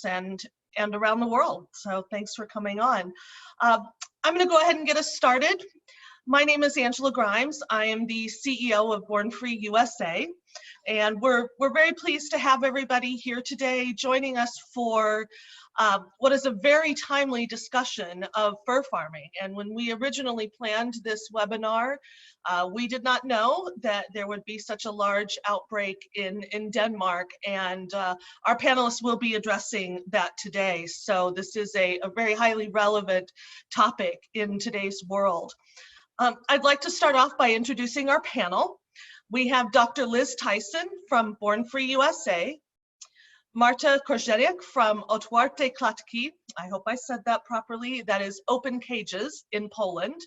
and around the world. So thanks for coming on. I'm going to go ahead and get us started. My name is Angela Grimes. I am the CEO of Born Free USA, and we're very pleased to have everybody here today joining us for what is a very timely discussion of fur farming. And when we originally planned this webinar, we did not know that there would be such a large outbreak in Denmark, and our panelists will be addressing that today. So this is a very highly relevant topic in today's world. I'd like to start off by introducing our panel. We have Dr. Liz Tyson from Born Free USA, MARTA KORZENIak from Otwarte, Klatki, I hope I said that properly, that is open cages in Poland,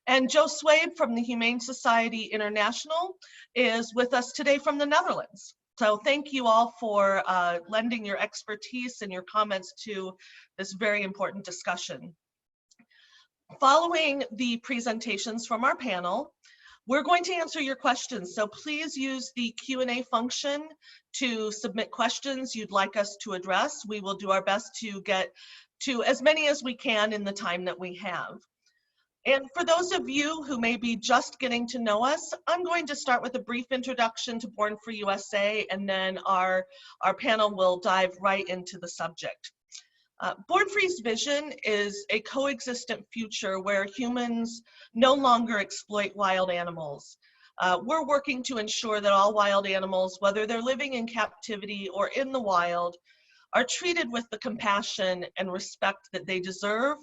and Joe SWABE from the Humane Society International is with us today from the Netherlands. So thank you all for lending your expertise and your comments to this very important discussion. Following the presentations from our panel, we're going to answer your questions. So please use the Q&A function to submit questions you'd like us to address. We will do our best to get to as many as we can in the time that we have. And for those of you who may be just getting to know us, I'm going to start with a brief introduction to Born Free USA, and then our panel will dive right into the subject. Born Free's vision is a coexistent future where humans no longer exploit wild animals. We're working to ensure that all wild animals, whether they're living in captivity or in the wild, are treated with the compassion and respect that they deserve,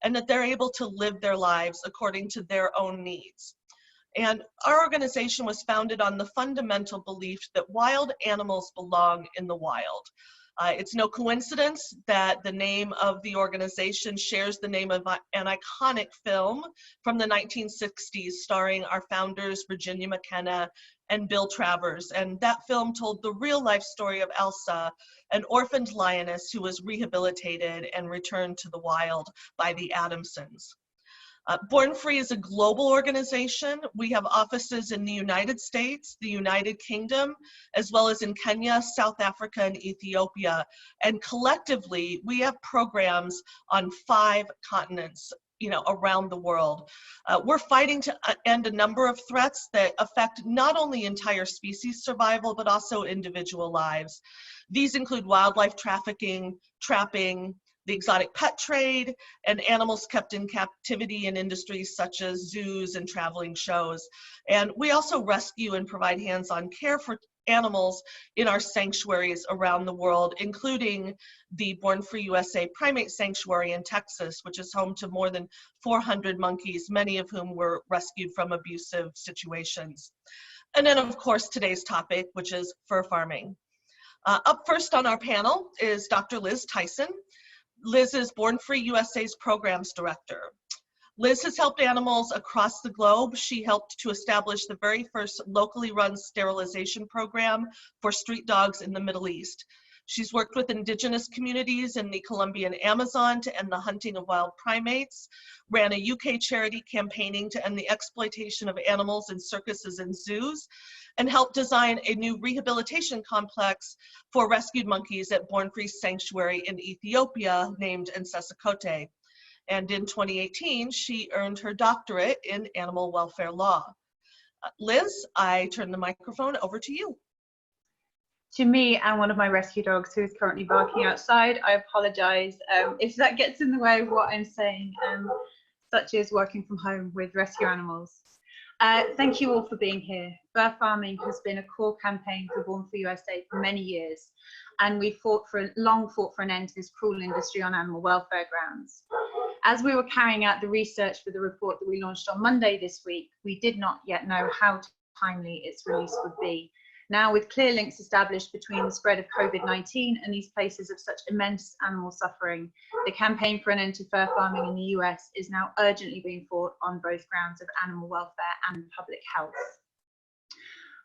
and that they're able to live their lives according to their own needs. And our organization was founded on the fundamental belief that wild animals belong in the wild. It's no coincidence that the name of the organization shares the name of an iconic film from the 1960s starring our founders, Virginia McKenna and Bill Travers. And that film told the real life story of Elsa, an orphaned lioness who was rehabilitated and returned to the wild by the Adamsons. Born Free is a global organization. We have offices in the United States, the United Kingdom, as well as in Kenya, South Africa, and Ethiopia. And collectively, we have programs on 5 continents, around the world. We're fighting to end a number of threats that affect not only entire species survival, but also individual lives. These include wildlife trafficking, trapping, the exotic pet trade, and animals kept in captivity in industries such as zoos and traveling shows. And we also rescue and provide hands-on care for animals in our sanctuaries around the world, including the Born Free USA Primate Sanctuary in Texas, which is home to more than 400 monkeys, many of whom were rescued from abusive situations. And then, of course, today's topic, which is fur farming. Up first on our panel is Dr. Liz Tyson. Liz is Born Free USA's Programs Director. Liz has helped animals across the globe. She helped to establish the very first locally run sterilization program for street dogs in the Middle East. She's worked with indigenous communities in the Colombian Amazon to end the hunting of wild primates, ran a UK charity campaigning to end the exploitation of animals in circuses and zoos, and helped design a new rehabilitation complex for rescued monkeys at Born Free Sanctuary in Ethiopia named Nsesakote. And in 2018, she earned her doctorate in animal welfare law. Liz, I turn the microphone over to you. To me and one of my rescue dogs who is currently barking outside, I apologize if that gets in the way of what I'm saying, such as working from home with rescue animals. Thank you all for being here. Fur farming has been a core campaign for Born Free USA for many years, and we long fought for an end to this cruel industry on animal welfare grounds. As we were carrying out the research for the report that we launched on Monday this week, we did not yet know how timely its release would be. Now, with clear links established between the spread of COVID-19 and these places of such immense animal suffering, the campaign for an end to fur farming in the US is now urgently being fought on both grounds of animal welfare and public health.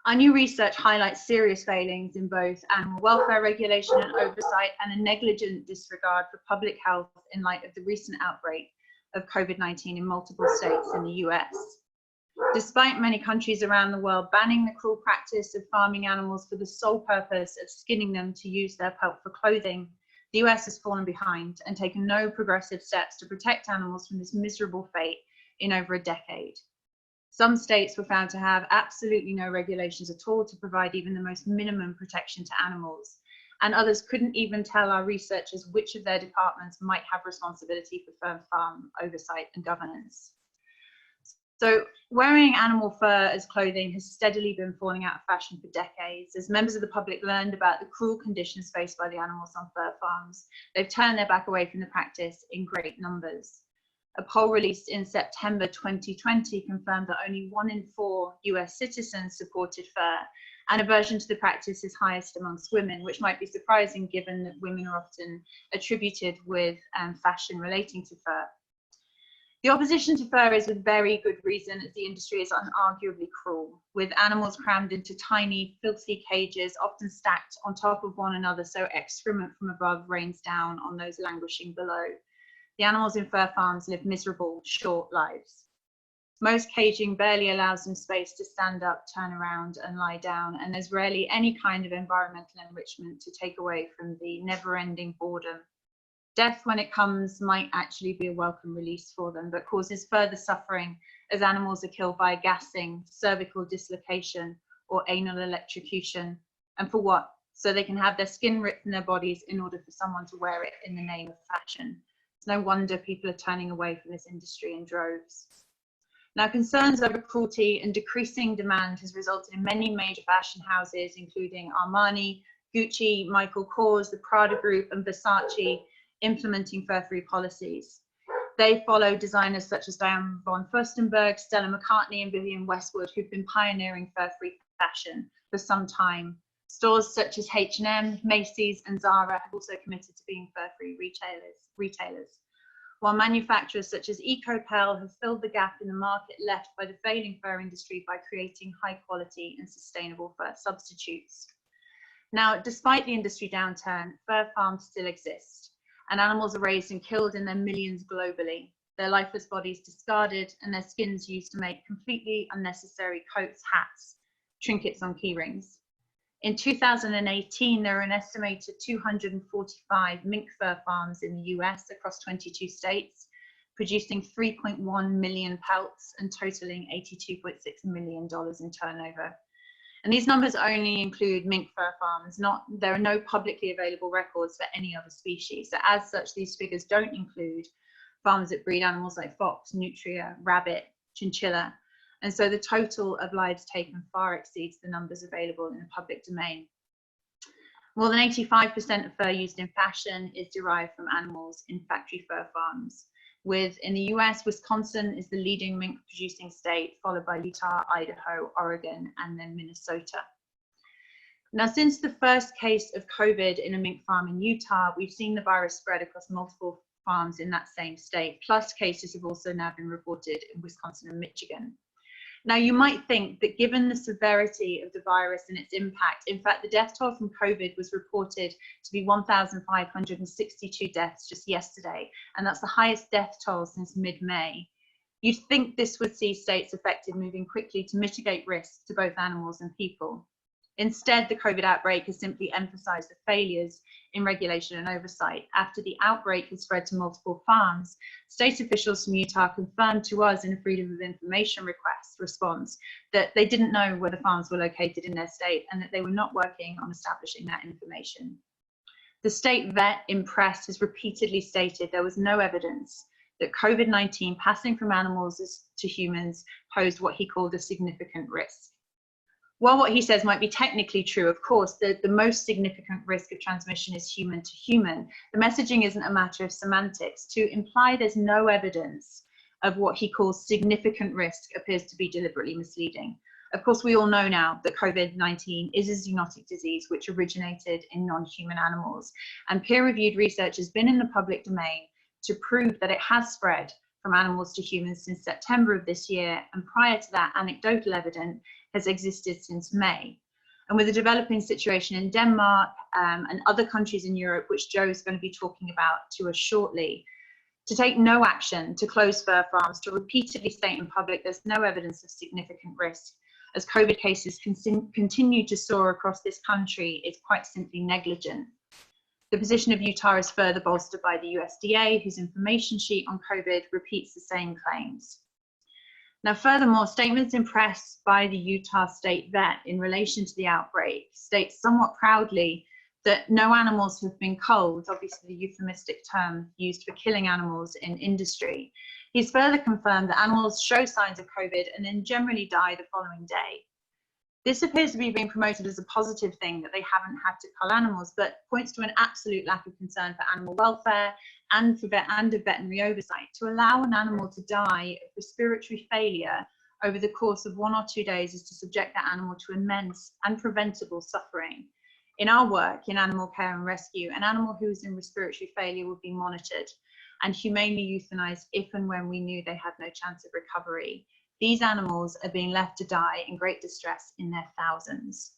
Our new research highlights serious failings in both animal welfare regulation and oversight, and a negligent disregard for public health in light of the recent outbreak of COVID-19 in multiple states in the US. Despite many countries around the world banning the cruel practice of farming animals for the sole purpose of skinning them to use their pulp for clothing, the US has fallen behind and taken no progressive steps to protect animals from this miserable fate in over a decade. Some states were found to have absolutely no regulations at all to provide even the most minimum protection to animals, and others couldn't even tell our researchers which of their departments might have responsibility for firm farm oversight and governance. So wearing animal fur as clothing has steadily been falling out of fashion for decades. As members of the public learned about the cruel conditions faced by the animals on fur farms, they've turned their back away from the practice in great numbers. A poll released in September 2020 confirmed that only 1 in 4 US citizens supported fur, and aversion to the practice is highest amongst women, which might be surprising given that women are often attributed with fashion relating to fur. The opposition to fur is with very good reason, as the industry is unarguably cruel, with animals crammed into tiny, filthy cages, often stacked on top of one another so excrement from above rains down on those languishing below. The animals in fur farms live miserable, short lives. Most caging barely allows them space to stand up, turn around and lie down, and there's rarely any kind of environmental enrichment to take away from the never-ending boredom. Death, when it comes, might actually be a welcome release for them, but causes further suffering as animals are killed by gassing, cervical dislocation, or anal electrocution. And for what? So they can have their skin ripped from their bodies in order for someone to wear it in the name of fashion. It's no wonder people are turning away from this industry in droves. Now, concerns over cruelty and decreasing demand has resulted in many major fashion houses, including Armani, Gucci, Michael Kors, the Prada Group, and Versace, implementing fur-free policies. They follow designers such as Diane von Furstenberg, Stella McCartney, and Vivienne Westwood, who've been pioneering fur-free fashion for some time. Stores such as H&M, Macy's, and Zara have also committed to being fur-free retailers. While manufacturers such as EcoPel have filled the gap in the market left by the failing fur industry by creating high-quality and sustainable fur substitutes. Now, despite the industry downturn, fur farms still exist, and animals are raised and killed in their millions globally, their lifeless bodies discarded and their skins used to make completely unnecessary coats, hats, trinkets on key rings. In 2018, there were an estimated 245 mink fur farms in the US across 22 states, producing 3.1 million pelts and totaling $82.6 million in turnover. And these numbers only include mink fur farms. There are no publicly available records for any other species. So as such, these figures don't include farms that breed animals like fox, nutria, rabbit, chinchilla. And so the total of lives taken far exceeds the numbers available in the public domain. More than 85% of fur used in fashion is derived from animals in factory fur farms. In the US, Wisconsin is the leading mink producing state, followed by Utah, Idaho, Oregon, and then Minnesota. Now, since the first case of COVID in a mink farm in Utah, we've seen the virus spread across multiple farms in that same state, plus cases have also now been reported in Wisconsin and Michigan. Now, you might think that given the severity of the virus and its impact, in fact, the death toll from COVID was reported to be 1,562 deaths just yesterday, and that's the highest death toll since mid-May. You'd think this would see states affected moving quickly to mitigate risks to both animals and people. Instead, the COVID outbreak has simply emphasized the failures in regulation and oversight. After the outbreak had spread to multiple farms, state officials from Utah confirmed to us in a Freedom of Information response that they didn't know where the farms were located in their state and that they were not working on establishing that information. The state vet in press has repeatedly stated there was no evidence that COVID-19 passing from animals to humans posed what he called a significant risk. While what he says might be technically true, of course, the most significant risk of transmission is human to human. The messaging isn't a matter of semantics. To imply there's no evidence of what he calls significant risk appears to be deliberately misleading. Of course, we all know now that COVID-19 is a zoonotic disease which originated in non-human animals, and peer-reviewed research has been in the public domain to prove that it has spread from animals to humans since September of this year, and prior to that, anecdotal evidence has existed since May. And with the developing situation in Denmark and other countries in Europe, which Joe is going to be talking about to us shortly, to take no action to close fur farms, to repeatedly state in public there's no evidence of significant risk, as COVID cases continue to soar across this country, is quite simply negligent. The position of Utah is further bolstered by the USDA, whose information sheet on COVID repeats the same claims. Now, furthermore, statements in press by the Utah state vet in relation to the outbreak states somewhat proudly that no animals have been culled, obviously the euphemistic term used for killing animals in industry. He's further confirmed that animals show signs of COVID and then generally die the following day. This appears to be being promoted as a positive thing that they haven't had to cull animals, but points to an absolute lack of concern for animal welfare and of veterinary oversight. To allow an animal to die of respiratory failure over the course of 1 or 2 days is to subject that animal to immense and preventable suffering. In our work in animal care and rescue, an animal who is in respiratory failure would be monitored and humanely euthanized if and when we knew they had no chance of recovery. These animals are being left to die in great distress in their thousands.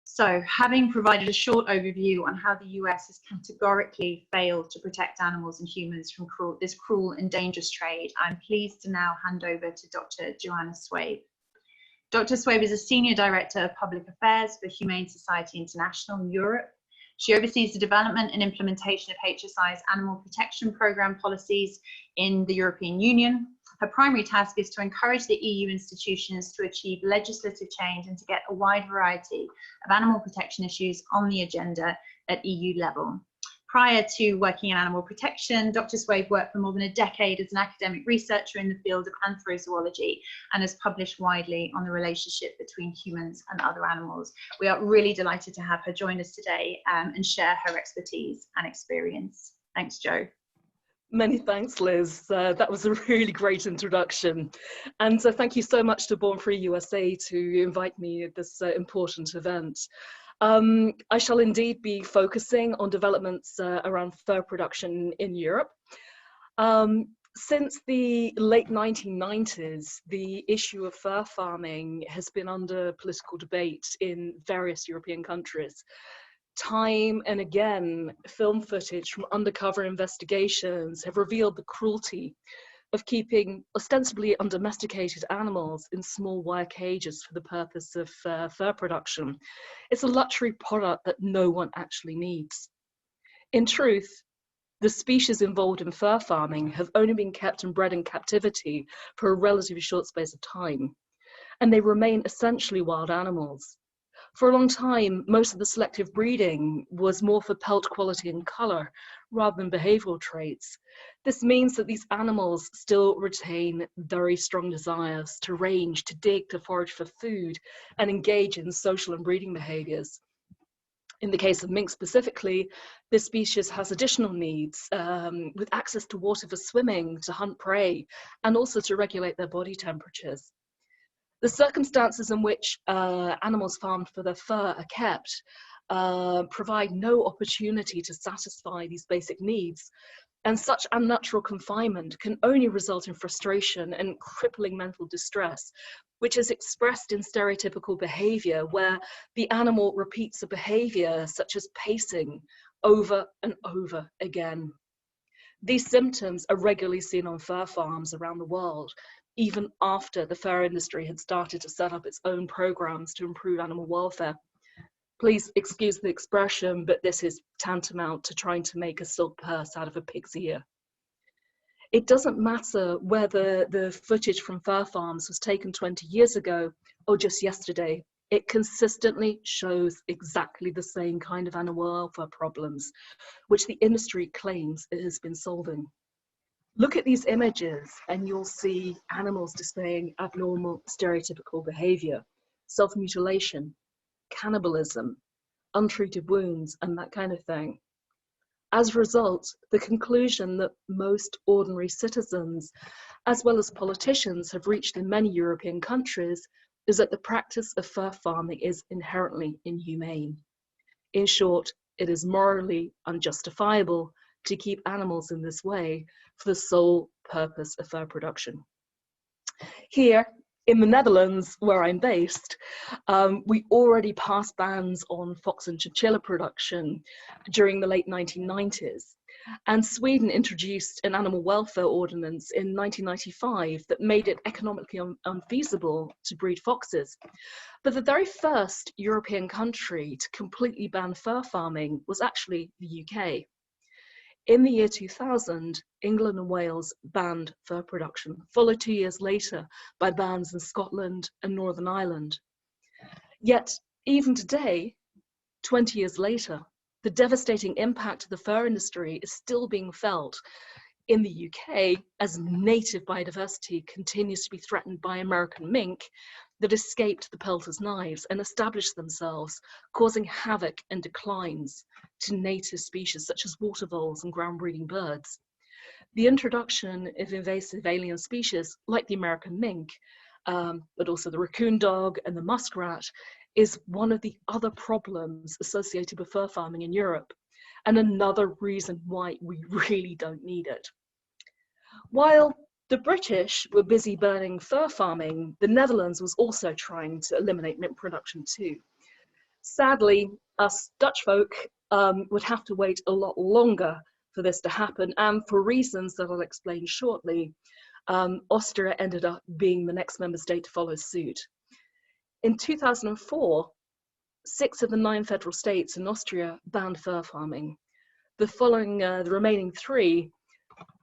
So, having provided a short overview on how the US has categorically failed to protect animals and humans from this cruel and dangerous trade, I'm pleased to now hand over to Dr. JOANNA SWABE. Dr. SWABE is a Senior Director of Public Affairs for Humane Society International in Europe. She oversees the development and implementation of HSI's animal protection program policies in the European Union. Her primary task is to encourage the EU institutions to achieve legislative change and to get a wide variety of animal protection issues on the agenda at EU level. Prior to working in animal protection, Dr. SWABE worked for more than a decade as an academic researcher in the field of anthrozoology and has published widely on the relationship between humans and other animals. We are really delighted to have her join us today and share her expertise and experience. Thanks, Jo. Many thanks, Liz. That was a really great introduction. And thank you so much to Born Free USA to invite me at this important event. I shall indeed be focusing on developments around fur production in Europe. Since the late 1990s, the issue of fur farming has been under political debate in various European countries. Time and again, film footage from undercover investigations have revealed the cruelty of keeping ostensibly undomesticated animals in small wire cages for the purpose of fur production. It's a luxury product that no one actually needs. In truth, the species involved in fur farming have only been kept and bred in captivity for a relatively short space of time, and they remain essentially wild animals. For a long time, most of the selective breeding was more for pelt quality and colour rather than behavioural traits. This means that these animals still retain very strong desires to range, to dig, to forage for food, and engage in social and breeding behaviours. In the case of mink specifically, this species has additional needs with access to water for swimming, to hunt prey, and also to regulate their body temperatures. The circumstances in which animals farmed for their fur are kept provide no opportunity to satisfy these basic needs, and such unnatural confinement can only result in frustration and crippling mental distress, which is expressed in stereotypical behavior where the animal repeats a behavior such as pacing over and over again. These symptoms are regularly seen on fur farms around the world, even after the fur industry had started to set up its own programs to improve animal welfare. Please excuse the expression, but this is tantamount to trying to make a silk purse out of a pig's ear. It doesn't matter whether the footage from fur farms was taken 20 years ago or just yesterday. It consistently shows exactly the same kind of animal welfare problems, which the industry claims it has been solving. Look at these images and you'll see animals displaying abnormal stereotypical behavior, self-mutilation, cannibalism, untreated wounds, and that kind of thing. As a result, the conclusion that most ordinary citizens, as well as politicians, have reached in many European countries is that the practice of fur farming is inherently inhumane. In short, it is morally unjustifiable to keep animals in this way for the sole purpose of fur production. Here in the Netherlands, where I'm based, we already passed bans on fox and chinchilla production during the late 1990s. And Sweden introduced an animal welfare ordinance in 1995 that made it economically unfeasible to breed foxes. But the very first European country to completely ban fur farming was actually the UK. In the year 2000, England and Wales banned fur production, followed 2 years later by bans in Scotland and Northern Ireland. Yet, even today, 20 years later, the devastating impact of the fur industry is still being felt in the UK as native biodiversity continues to be threatened by American mink that escaped the pelters' knives and established themselves, causing havoc and declines to native species such as water voles and ground-breeding birds. The introduction of invasive alien species like the American mink, but also the raccoon dog and the muskrat, is one of the other problems associated with fur farming in Europe, and another reason why we really don't need it. While the British were busy burning fur farming, the Netherlands was also trying to eliminate mink production too. Sadly, us Dutch folk would have to wait a lot longer for this to happen, and for reasons that I'll explain shortly, Austria ended up being the next member state to follow suit. In 2004, 6 of the 9 federal states in Austria banned fur farming. The remaining 3,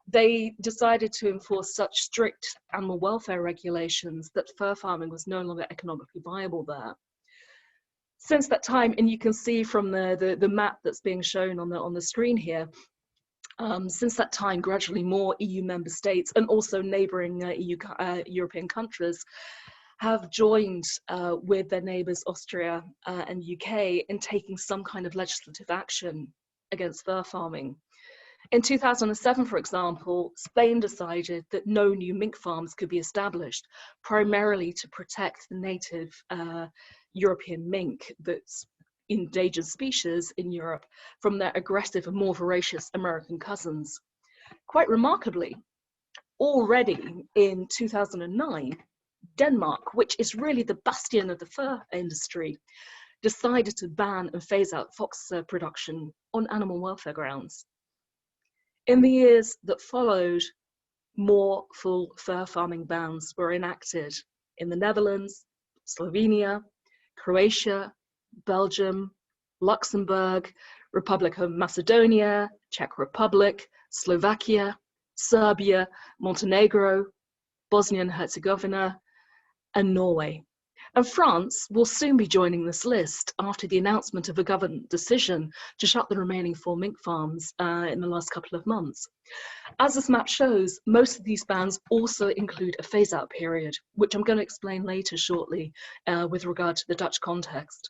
they decided to enforce such strict animal welfare regulations that fur farming was no longer economically viable there. Since that time, and you can see from the map that's being shown on the screen here, since that time, gradually more EU member states and also neighbouring European countries have joined with their neighbours Austria and UK in taking some kind of legislative action against fur farming. In 2007, for example, Spain decided that no new mink farms could be established, primarily to protect the native European mink that's endangered species in Europe from their aggressive and more voracious American cousins. Quite remarkably, already in 2009, Denmark, which is really the bastion of the fur industry, decided to ban and phase out fox production on animal welfare grounds. In the years that followed, more full fur farming bans were enacted in the Netherlands, Slovenia, Croatia, Belgium, Luxembourg, Republic of Macedonia, Czech Republic, Slovakia, Serbia, Montenegro, Bosnia and Herzegovina, and Norway. And France will soon be joining this list after the announcement of a government decision to shut the remaining 4 mink farms in the last couple of months. As this map shows, most of these bans also include a phase-out period, which I'm going to explain later shortly with regard to the Dutch context.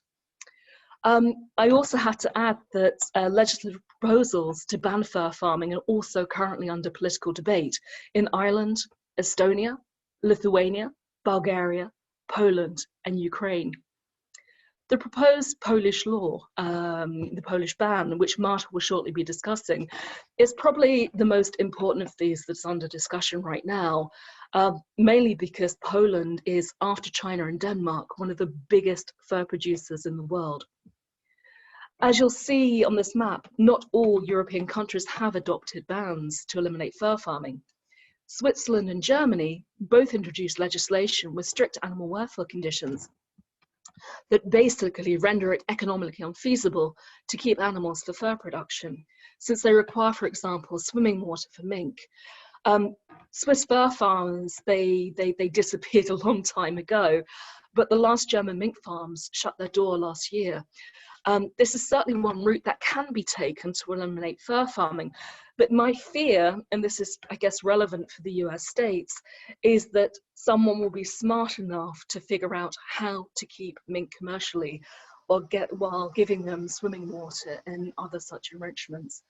I also had to add that legislative proposals to ban fur farming are also currently under political debate in Ireland, Estonia, Lithuania, Bulgaria, Poland, and Ukraine. The proposed Polish law, the Polish ban, which MARTA will shortly be discussing, is probably the most important of these that's under discussion right now, mainly because Poland is, after China and Denmark, one of the biggest fur producers in the world. As you'll see on this map, not all European countries have adopted bans to eliminate fur farming. Switzerland and Germany both introduced legislation with strict animal welfare conditions that basically render it economically unfeasible to keep animals for fur production, since they require, for example, swimming water for mink. Swiss fur farms, they disappeared a long time ago, but the last German mink farms shut their door last year. This is certainly one route that can be taken to eliminate fur farming. But my fear, and this is, I guess, relevant for the US states, is that someone will be smart enough to figure out how to keep mink commercially while giving them swimming water and other such enrichments.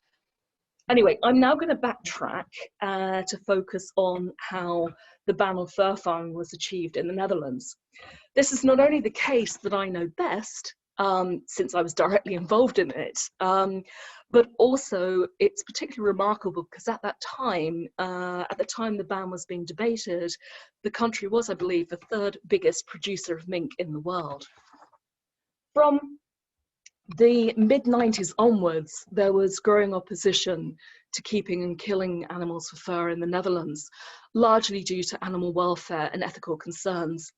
Anyway, I'm now going to backtrack to focus on how the ban on fur farming was achieved in the Netherlands. This is not only the case that I know best, since I was directly involved in it, but also it's particularly remarkable because at the time the ban was being debated, the country was, I believe, the 3rd biggest producer of mink in the world. From The mid-90s onwards, there was growing opposition to keeping and killing animals for fur in the Netherlands, largely due to animal welfare and ethical concerns.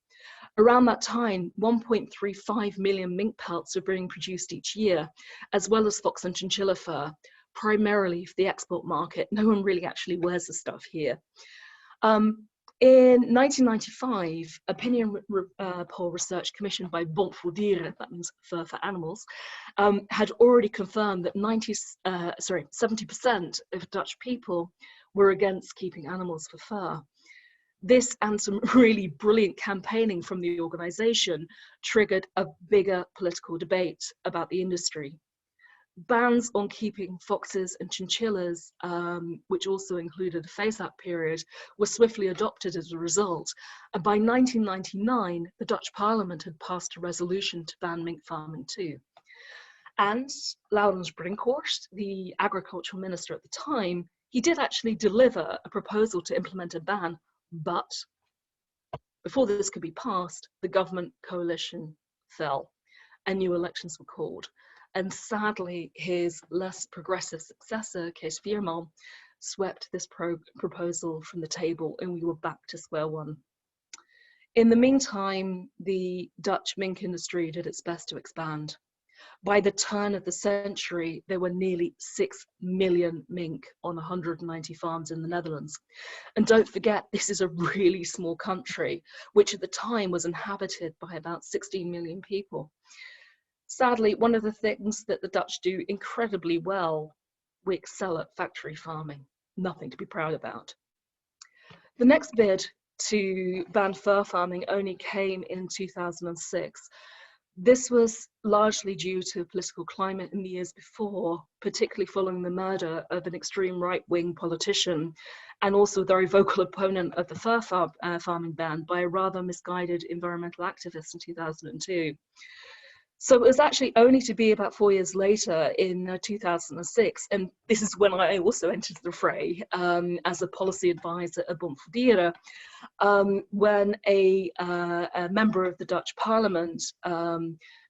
Around that time, 1.35 million mink pelts were being produced each year, as well as fox and chinchilla fur, primarily for the export market. No one really actually wears the stuff here. In 1995, opinion poll research commissioned by Bond voor Dieren, that means fur for animals, had already confirmed that 70% of Dutch people were against keeping animals for fur. This and some really brilliant campaigning from the organization triggered a bigger political debate about the industry. Bans on keeping foxes and chinchillas, which also included a phase-out period, were swiftly adopted as a result. And by 1999, the Dutch Parliament had passed a resolution to ban mink farming too. And Laurens Brinkhorst, the agricultural minister at the time, he did actually deliver a proposal to implement a ban, but before this could be passed, the government coalition fell and new elections were called. And sadly, his less progressive successor, Kees Veerman, swept this proposal from the table and we were back to square one. In the meantime, the Dutch mink industry did its best to expand. By the turn of the century, there were nearly 6 million mink on 190 farms in the Netherlands. And don't forget, this is a really small country, which at the time was inhabited by about 16 million people. Sadly, one of the things that the Dutch do incredibly well, we excel at factory farming. Nothing to be proud about. The next bid to ban fur farming only came in 2006. This was largely due to political climate in the years before, particularly following the murder of an extreme right-wing politician and also a very vocal opponent of the fur farming ban by a rather misguided environmental activist in 2002. So it was actually only to be about 4 years later in 2006, and this is when I also entered the fray as a policy advisor at Bond voor Dieren, when a member of the Dutch Parliament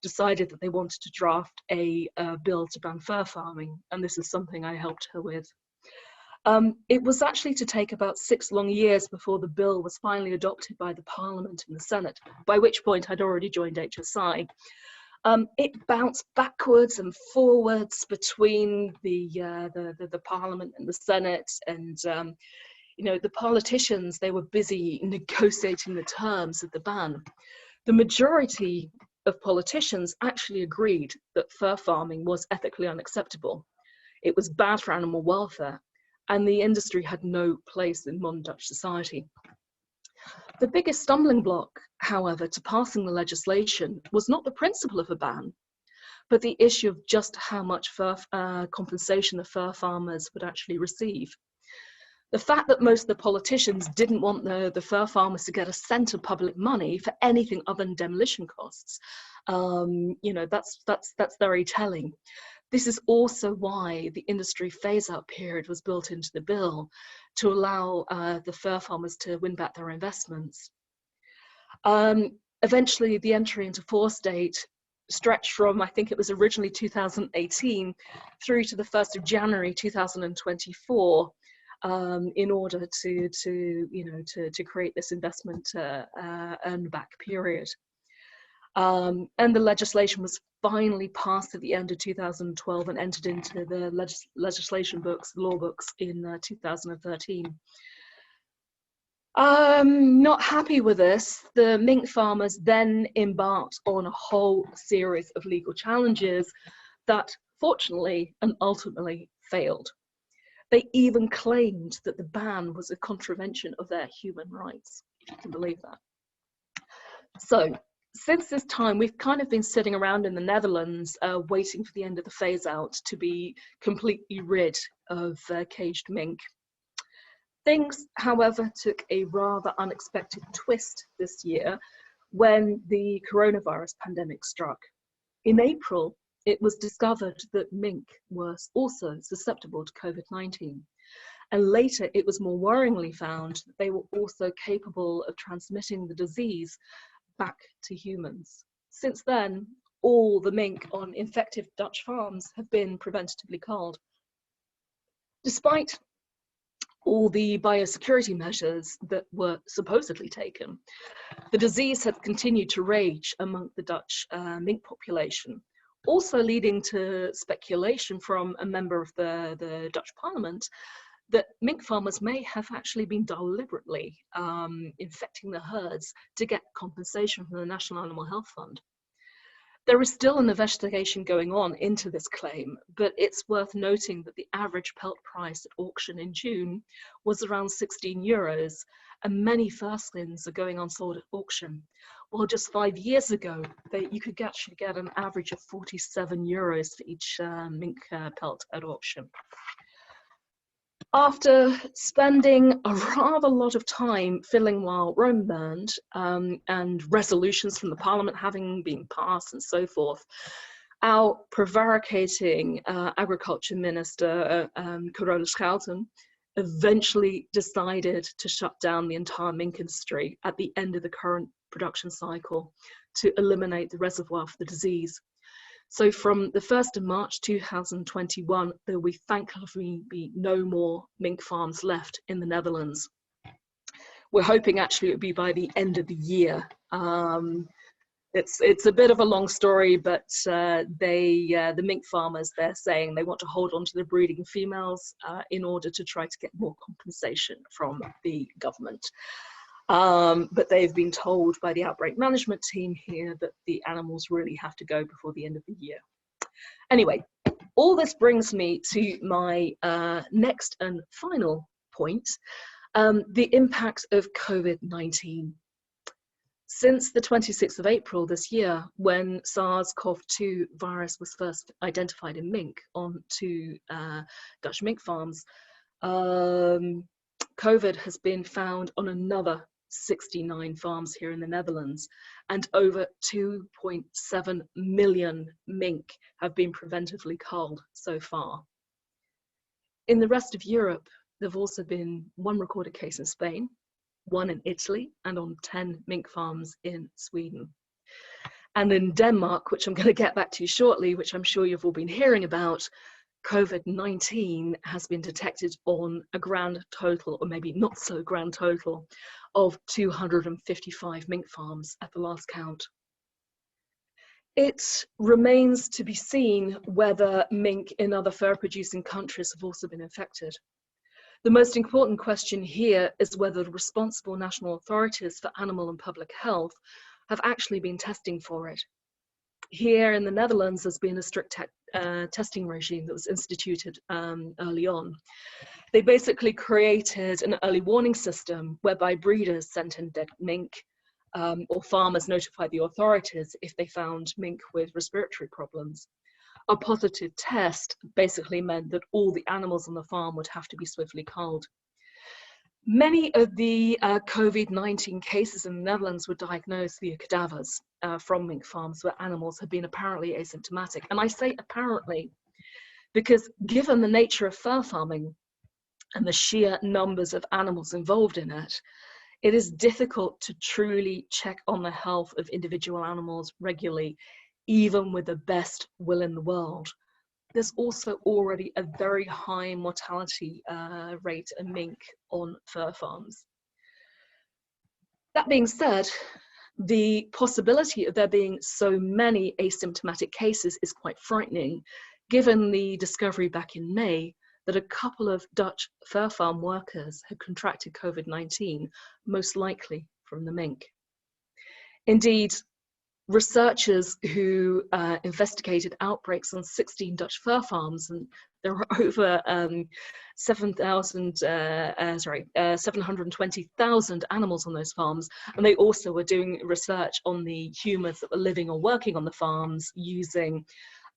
decided that they wanted to draft a bill to ban fur farming, and this is something I helped her with. It was actually to take about 6 long years before the bill was finally adopted by the Parliament and the Senate, by which point I'd already joined HSI. It bounced backwards and forwards between the Parliament and the Senate, and you know, the politicians, they were busy negotiating the terms of the ban. The majority of politicians actually agreed that fur farming was ethically unacceptable. It was bad for animal welfare, and the industry had no place in modern Dutch society. The biggest stumbling block, however, to passing the legislation was not the principle of a ban, but the issue of just how much compensation the fur farmers would actually receive. The fact that most of the politicians didn't want the fur farmers to get a cent of public money for anything other than demolition costs, you know, that's very telling. This is also why the industry phase-out period was built into the bill, to allow the fur farmers to win back their investments. Eventually, the entry into force date stretched from, I think it was originally 2018, through to the 1st of January 2024, in order to create this investment earn back period. And the legislation was finally passed at the end of 2012 and entered into the legislation books, law books, in 2013. Not happy with this, the mink farmers then embarked on a whole series of legal challenges that fortunately and ultimately failed. They even claimed that the ban was a contravention of their human rights, if you can believe that. So, since this time, we've kind of been sitting around in the Netherlands waiting for the end of the phase out to be completely rid of caged mink. Things, however, took a rather unexpected twist this year when the coronavirus pandemic struck. In April, it was discovered that mink were also susceptible to COVID-19. And later, it was more worryingly found that they were also capable of transmitting the disease back to humans. Since then, all the mink on infected Dutch farms have been preventatively culled. Despite all the biosecurity measures that were supposedly taken, the disease had continued to rage among the Dutch mink population, also leading to speculation from a member of the Dutch parliament that mink farmers may have actually been deliberately infecting the herds to get compensation from the National Animal Health Fund. There is still an investigation going on into this claim, but it's worth noting that the average pelt price at auction in June was around 16 euros, and many furskins are going unsold at auction. Well, just 5 years ago, you could actually get an average of 47 euros for each mink pelt at auction. After spending a rather lot of time fiddling while Rome burned, and resolutions from the Parliament having been passed and so forth, our prevaricating Agriculture Minister, KORZENIak, eventually decided to shut down the entire mink industry at the end of the current production cycle to eliminate the reservoir for the disease. So from the 1st of March 2021, there will thankfully be no more mink farms left in the Netherlands. We're hoping actually it will be by the end of the year. It's a bit of a long story, but the mink farmers, they're saying they want to hold on to the breeding females in order to try to get more compensation from the government. But they've been told by the outbreak management team here that the animals really have to go before the end of the year. Anyway, all this brings me to my next and final point, the impact of COVID-19. Since the 26th of April this year, when SARS-CoV-2 virus was first identified in mink on 2 Dutch mink farms, COVID has been found on another 69 farms here in the Netherlands, and over 2.7 million mink have been preventively culled so far. In the rest of Europe, there have also been 1 recorded case in Spain, 1 in Italy, and on 10 mink farms in Sweden. And in Denmark, which I'm going to get back to shortly, which I'm sure you've all been hearing about, COVID-19 has been detected on a grand total, or maybe not so grand total, of 255 mink farms at the last count. It remains to be seen whether mink in other fur-producing countries have also been infected. The most important question here is whether the responsible national authorities for animal and public health have actually been testing for it. Here in the Netherlands, there's been a strict testing regime that was instituted early on. They basically created an early warning system whereby breeders sent in dead mink, or farmers notified the authorities if they found mink with respiratory problems. A positive test basically meant that all the animals on the farm would have to be swiftly culled. Many of the COVID-19 cases in the Netherlands were diagnosed via cadavers from mink farms where animals had been apparently asymptomatic. And I say apparently because given the nature of fur farming and the sheer numbers of animals involved in it, it is difficult to truly check on the health of individual animals regularly, even with the best will in the world. There's also already a very high mortality rate in mink on fur farms. That being said, the possibility of there being so many asymptomatic cases is quite frightening, given the discovery back in May that a couple of Dutch fur farm workers had contracted COVID-19, most likely from the mink. Indeed, researchers who investigated outbreaks on 16 Dutch fur farms, and there were over 720,000 animals on those farms, and they also were doing research on the humans that were living or working on the farms using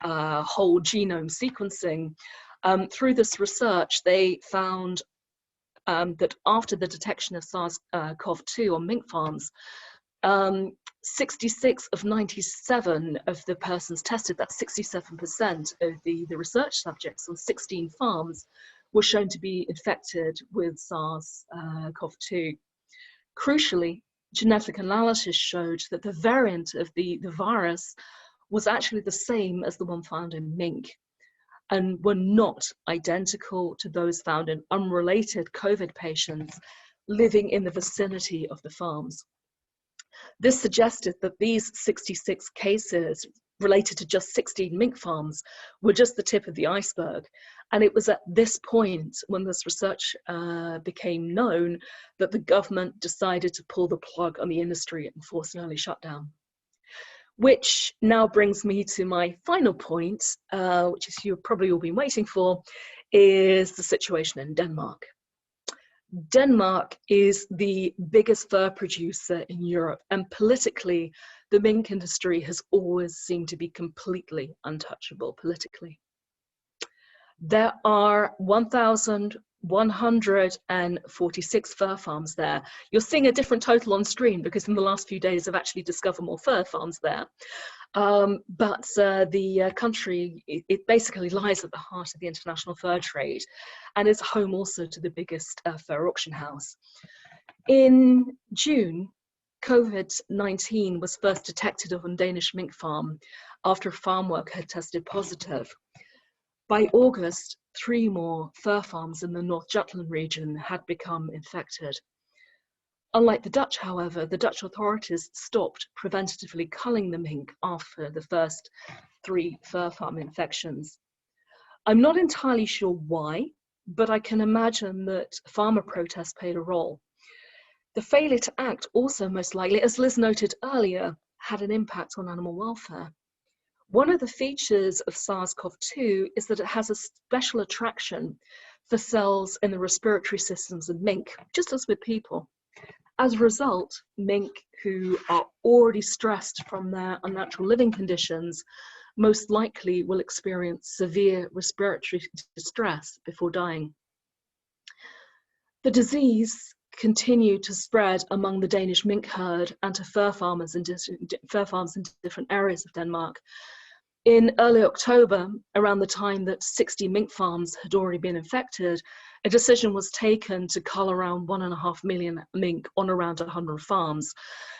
whole genome sequencing. Through this research, they found that after the detection of SARS-CoV-2 on mink farms, 66 of 97 of the persons tested, that's 67% of the research subjects on 16 farms, were shown to be infected with SARS-CoV-2. Crucially, genetic analysis showed that the variant of the virus was actually the same as the one found in mink, and were not identical to those found in unrelated COVID patients living in the vicinity of the farms. This suggested that these 66 cases related to just 16 mink farms were just the tip of the iceberg. And it was at this point, when this research became known, that the government decided to pull the plug on the industry and force an early shutdown. Which now brings me to my final point, which is you've probably all been waiting for, is the situation in Denmark. Denmark is the biggest fur producer in Europe, and politically, the mink industry has always seemed to be completely untouchable politically. There are 1,146 fur farms there. You're seeing a different total on screen because in the last few days I've actually discovered more fur farms there. But the country, it basically lies at the heart of the international fur trade and is home also to the biggest fur auction house. In June, COVID-19 was first detected on a Danish mink farm after farm worker had tested positive. By August, 3 more fur farms in the North Jutland region had become infected. Unlike the Dutch, however, the Dutch authorities stopped preventatively culling the mink after the first 3 fur farm infections. I'm not entirely sure why, but I can imagine that farmer protests played a role. The failure to act also most likely, as Liz noted earlier, had an impact on animal welfare. One of the features of SARS-CoV-2 is that it has a special attraction for cells in the respiratory systems of mink, just as with people. As a result, mink who are already stressed from their unnatural living conditions most likely will experience severe respiratory distress before dying. The disease continued to spread among the Danish mink herd and to fur farms in different areas of Denmark. In early October, around the time that 60 mink farms had already been infected, a decision was taken to cull around 1.5 million mink on around 100 farms.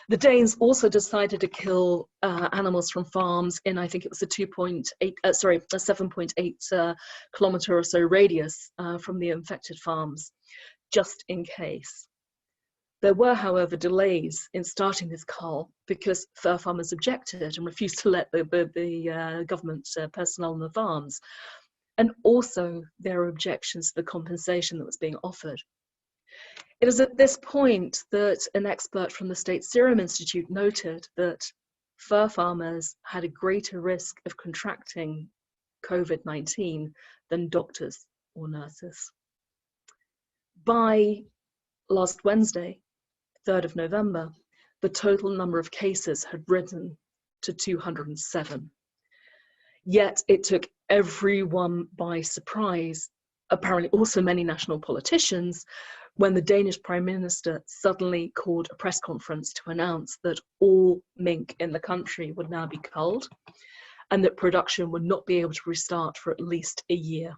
The Danes also decided to kill animals from farms in, I think it was a 7.8 kilometer or so radius from the infected farms, just in case. There were, however, delays in starting this cull because fur farmers objected and refused to let the government personnel on the farms, and also their objections to the compensation that was being offered. It is at this point that an expert from the State Serum Institute noted that fur farmers had a greater risk of contracting COVID-19 than doctors or nurses. By last Wednesday, 3rd of November, the total number of cases had risen to 207. Yet it took everyone by surprise, apparently also many national politicians, when the Danish Prime Minister suddenly called a press conference to announce that all mink in the country would now be culled and that production would not be able to restart for at least a year.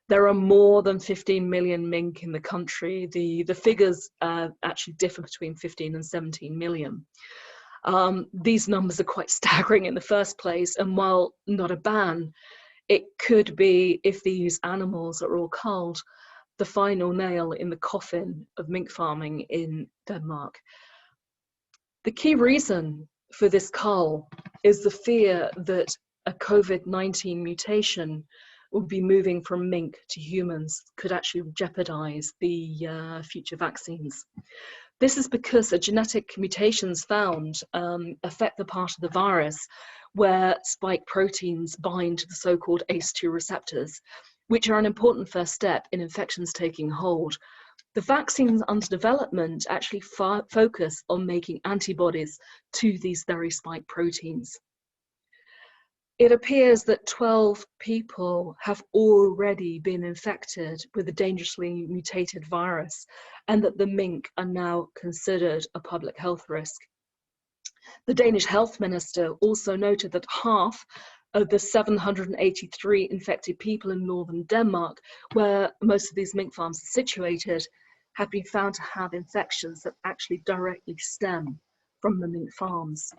There are more than 15 million mink in the country. The figures actually differ between 15 and 17 million. These numbers are quite staggering in the first place, and while not a ban, it could be, if these animals are all culled, the final nail in the coffin of mink farming in Denmark. The key reason for this cull is the fear that a COVID-19 mutation would be moving from mink to humans could actually jeopardize the future vaccines. This is because the genetic mutations found affect the part of the virus where spike proteins bind to the so-called ACE2 receptors, which are an important first step in infections taking hold. The vaccines under development actually focus on making antibodies to these very spike proteins. It appears that 12 people have already been infected with a dangerously mutated virus, and that the mink are now considered a public health risk. The Danish health minister also noted that half of the 783 infected people in northern Denmark, where most of these mink farms are situated, have been found to have infections that actually directly stem from the mink farms.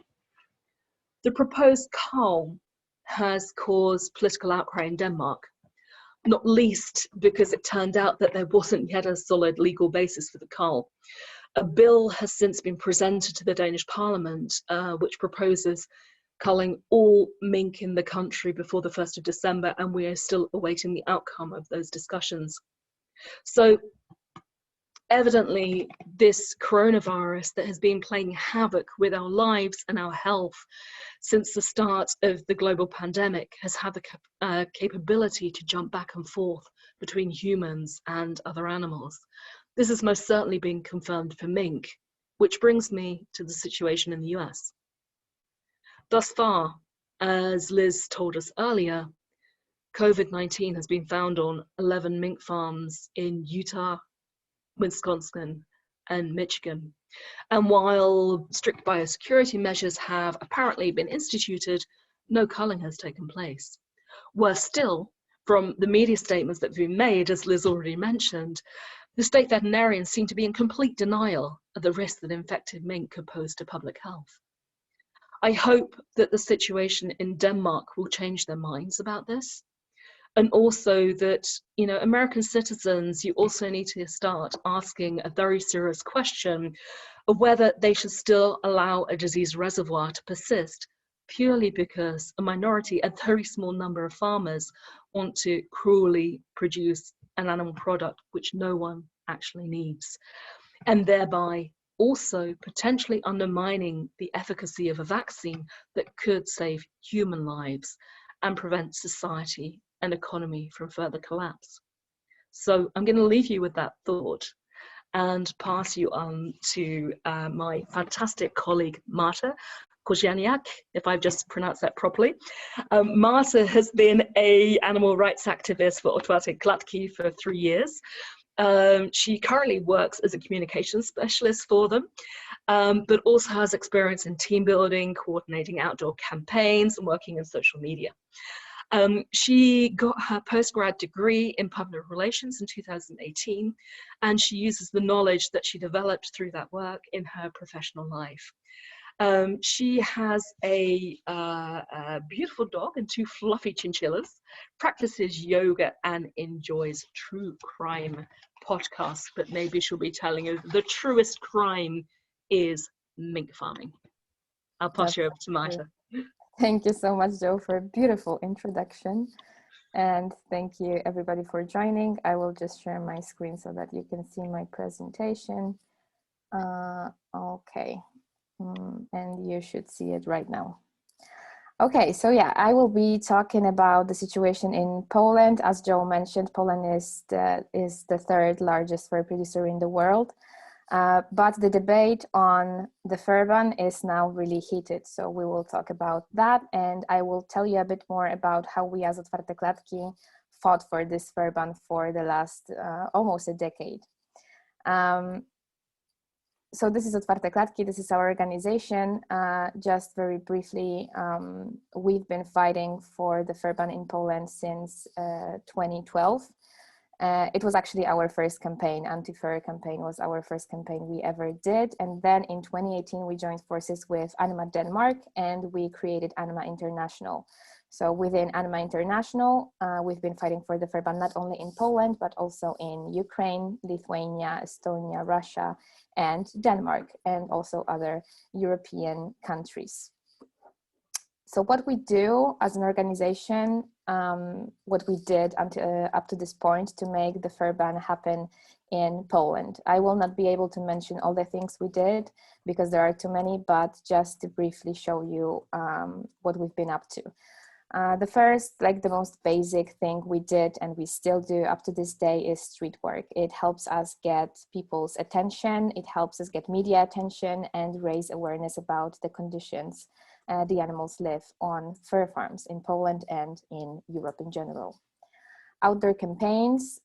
The proposed cull has caused political outcry in Denmark, not least because it turned out that there wasn't yet a solid legal basis for the cull. A bill has since been presented to the Danish Parliament, which proposes culling all mink in the country before the 1st of December, and we are still awaiting the outcome of those discussions. So evidently, this coronavirus that has been playing havoc with our lives and our health since the start of the global pandemic has had the capability to jump back and forth between humans and other animals. This has most certainly been confirmed for mink, which brings me to the situation in the US. Thus far, as Liz told us earlier, COVID-19 has been found on 11 mink farms in Utah, Wisconsin, and Michigan. And while strict biosecurity measures have apparently been instituted, no culling has taken place. Worse still, from the media statements that have been made, as Liz already mentioned, the state veterinarians seem to be in complete denial of the risk that infected mink could pose to public health. I hope that the situation in Denmark will change their minds about this. And also that, you know, American citizens, you also need to start asking a very serious question of whether they should still allow a disease reservoir to persist purely because a minority, a very small number of farmers want to cruelly produce an animal product which no one actually needs, and thereby also potentially undermining the efficacy of a vaccine that could save human lives and prevent society and economy from further collapse. So I'm going to leave you with that thought and pass you on to my fantastic colleague, MARTA KORZENIak, if I've just pronounced that properly. MARTA has been an animal rights activist for Otwarte Klatki for 3 years. She currently works as a communications specialist for them, but also has experience in team building, coordinating outdoor campaigns, and working in social media. She got her postgrad degree in public relations in 2018, and she uses the knowledge that she developed through that work in her professional life. She has a beautiful dog and 2 fluffy chinchillas, practices yoga, and enjoys true crime podcasts, but maybe she'll be telling us the truest crime is mink farming. I'll pass you over to Marta. Thank you so much, Joe, for a beautiful introduction. And thank you everybody for joining. I will just share my screen so that you can see my presentation. Okay. And you should see it right now. Okay, so yeah, I will be talking about the situation in Poland. As Joe mentioned, Poland is the 3rd largest fur producer in the world. But the debate on the fur ban is now really heated. So we will talk about that, and I will tell you a bit more about how we as Otwarte Klatki fought for this fur ban for the last almost a decade. So this is Otwarte Klatki, this is our organization. Just very briefly, we've been fighting for the fur ban in Poland since 2012. It was actually our first campaign. Anti-fur campaign was our first campaign we ever did. And then in 2018, we joined forces with Anima Denmark and we created Anima International. So within Anima International, we've been fighting for the fur ban not only in Poland, but also in Ukraine, Lithuania, Estonia, Russia, and Denmark, and also other European countries. So what we do as an organization, what we did until, up to this point to make the fur ban happen in Poland. I will not be able to mention all the things we did because there are too many, but just to briefly show you what we've been up to. The first, like the most basic thing we did and we still do up to this day is street work. It helps us get people's attention, it helps us get media attention and raise awareness about the conditions the animals live on fur farms in Poland and in Europe in general. Outdoor campaigns,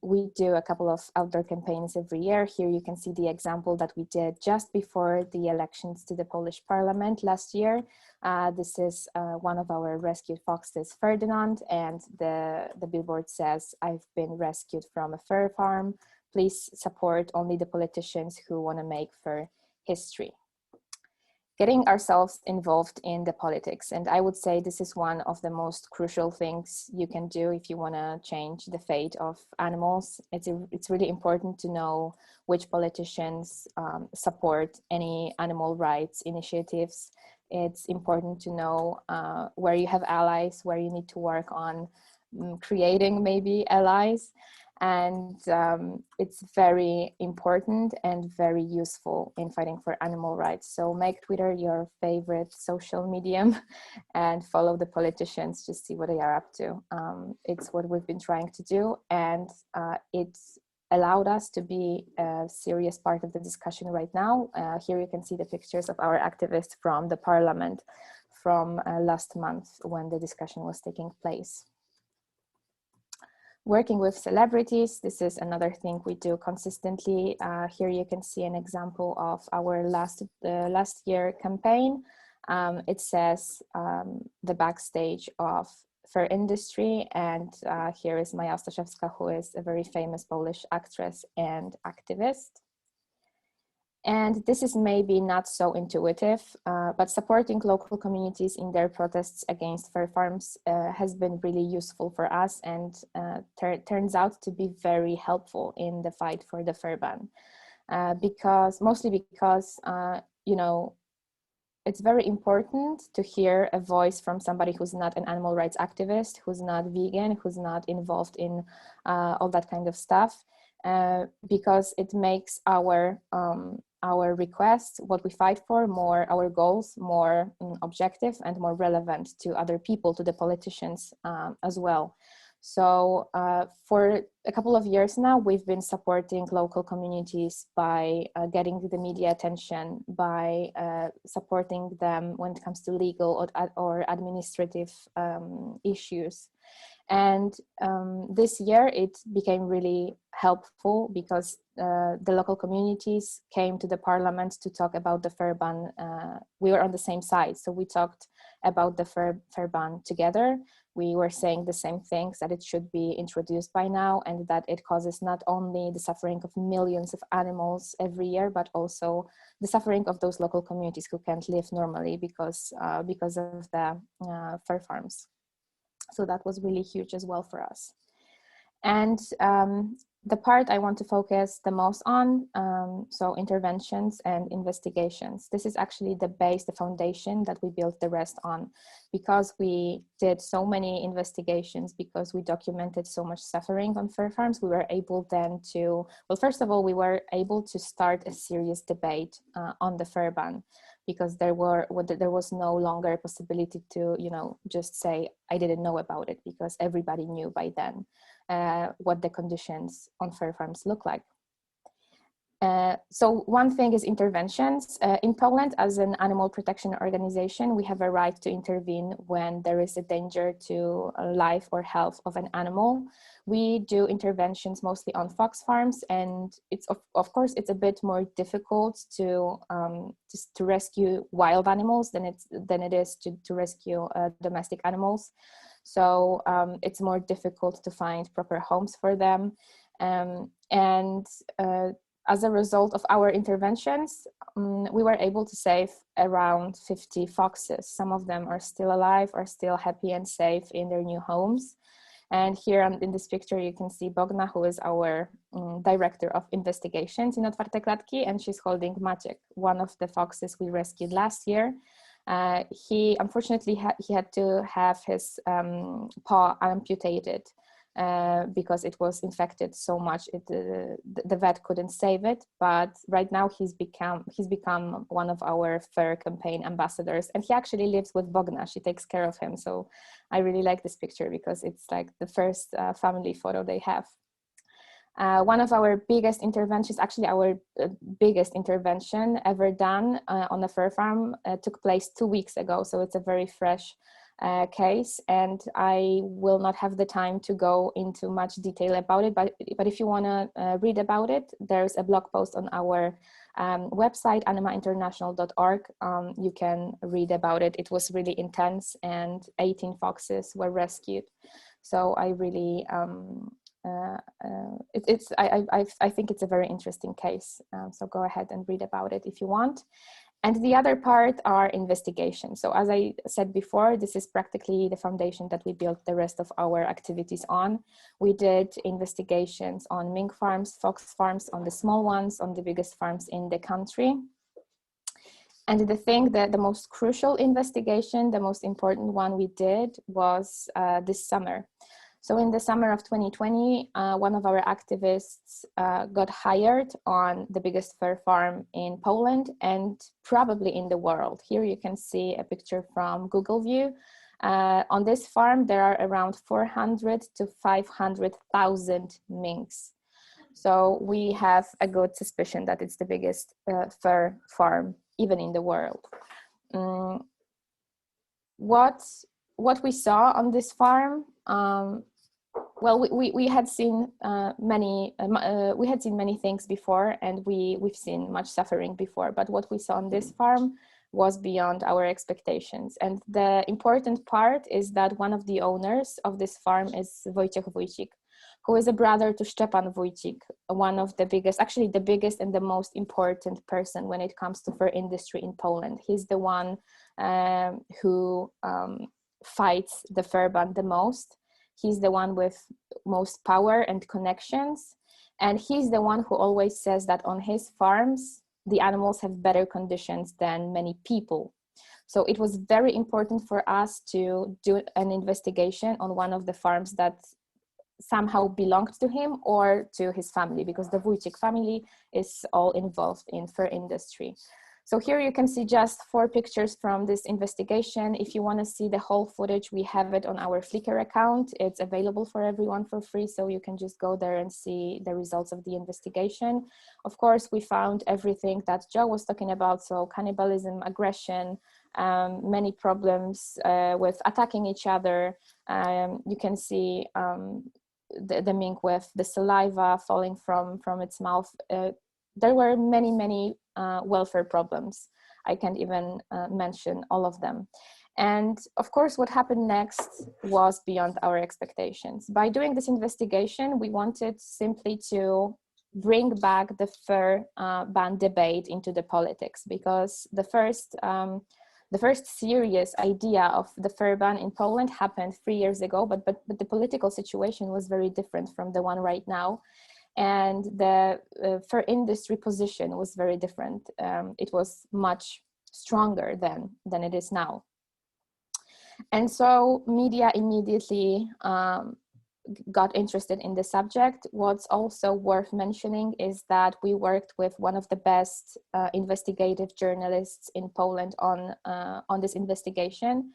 we do a couple of outdoor campaigns every year. Here you can see the example that we did just before the elections to the Polish parliament last year. This is one of our rescued foxes, Ferdinand, and the billboard says, "I've been rescued from a fur farm. Please support only the politicians who want to make fur history." getting ourselves involved in the politics. And I would say this is one of the most crucial things you can do if you want to change the fate of animals. It's really important to know which politicians support any animal rights initiatives. It's important to know where you have allies, where you need to work on creating maybe allies. And it's very important and very useful in fighting for animal rights. So make Twitter your favorite social medium and follow the politicians to see what they are up to. It's what we've been trying to do, and it's allowed us to be a serious part of the discussion right now. Here you can see the pictures of our activists from the parliament from last month when the discussion was taking place. Working with celebrities, this is another thing we do consistently. Here you can see an example of our last year campaign. It says the backstage of fur industry, and here is Maja Staszewska, who is a very famous Polish actress and activist. And this is maybe not so intuitive, but supporting local communities in their protests against fur farms has been really useful for us, and turns out to be very helpful in the fight for the fur ban. Mostly because, you know, it's very important to hear a voice from somebody who's not an animal rights activist, who's not vegan, who's not involved in all that kind of stuff, because it makes our requests, what we fight for, our goals more objective and more relevant to other people, to the politicians as well. So for a couple of years now, we've been supporting local communities by getting the media attention, by supporting them when it comes to legal or administrative issues. And this year it became really helpful because the local communities came to the parliament to talk about the fur ban. We were on the same side, so we talked about the fur ban together. We were saying the same things, that it should be introduced by now, and that it causes not only the suffering of millions of animals every year, but also the suffering of those local communities who can't live normally because of the fur farms. So that was really huge as well for us. And the part I want to focus the most on, so interventions and investigations. This is actually the base, the foundation that we built the rest on. Because we did so many investigations, because we documented so much suffering on fur farms, we were able then to, well, first of all, we were able to start a serious debate on the fur ban, because there was no longer a possibility to, you know, just say, I didn't know about it, because everybody knew by then what the conditions on fur farms look like. So one thing is interventions. In Poland, as an animal protection organization, we have a right to intervene when there is a danger to life or health of an animal. We do interventions mostly on fox farms, and it's of course it's a bit more difficult to rescue wild animals than it is to rescue domestic animals. So it's more difficult to find proper homes for them, and as a result of our interventions, we were able to save around 50 foxes. Some of them are still alive, are still happy and safe in their new homes. And here in this picture, you can see Bogna, who is our director of investigations in Otwarte Klatki, and she's holding Maciek, one of the foxes we rescued last year. He unfortunately he had to have his paw amputated because it was infected so much. The vet couldn't save it, but right now he's become one of our fur campaign ambassadors, and he actually lives with Bogna. She takes care of him. So I really like this picture because it's like the first family photo they have. One of our biggest interventions, actually our biggest intervention ever done on a fur farm took place 2 weeks ago. So it's a very fresh case, and I will not have the time to go into much detail about it, but if you want to read about it, there's a blog post on our website, animainternational.org. You can read about it. It was really intense, and 18 foxes were rescued. So I really I think it's a very interesting case. So go ahead and read about it if you want. And the other part are investigations. So as I said before, this is practically the foundation that we built the rest of our activities on. We did investigations on mink farms, fox farms, on the small ones, on the biggest farms in the country. And the thing that the most crucial investigation, the most important one we did was this summer. So in the summer of 2020, one of our activists got hired on the biggest fur farm in Poland and probably in the world. Here you can see a picture from Google View. On this farm, there are around 400 to 500,000 minks. So we have a good suspicion that it's the biggest fur farm even in the world. What we saw on this farm, well, we had seen many things before, and we've seen much suffering before. But what we saw on this farm was beyond our expectations. And the important part is that one of the owners of this farm is Wojciech Wójcik, who is a brother to Szczepan Wójcik, one of the biggest, actually the biggest and the most important person when it comes to fur industry in Poland. He's the one who fights the fur ban the most. He's the one with most power and connections. And he's the one who always says that on his farms, the animals have better conditions than many people. So it was very important for us to do an investigation on one of the farms that somehow belonged to him or to his family, because the Wójcik family is all involved in fur industry. So here you can see just 4 pictures from this investigation. If you want to see the whole footage, we have it on our Flickr account. It's available for everyone for free, so you can just go there and see the results of the investigation. Of course, we found everything that Joe was talking about, so cannibalism, aggression, many problems with attacking each other. You can see the mink with the saliva falling from its mouth. There were many welfare problems. I can't even mention all of them. And of course, what happened next was beyond our expectations. By doing this investigation, we wanted simply to bring back the fur ban debate into the politics, because the first serious idea of the fur ban in Poland happened 3 years ago, but the political situation was very different from the one right now. And the fur industry position was very different. It was much stronger than it is now. And so media immediately got interested in the subject. What's also worth mentioning is that we worked with one of the best investigative journalists in Poland on this investigation.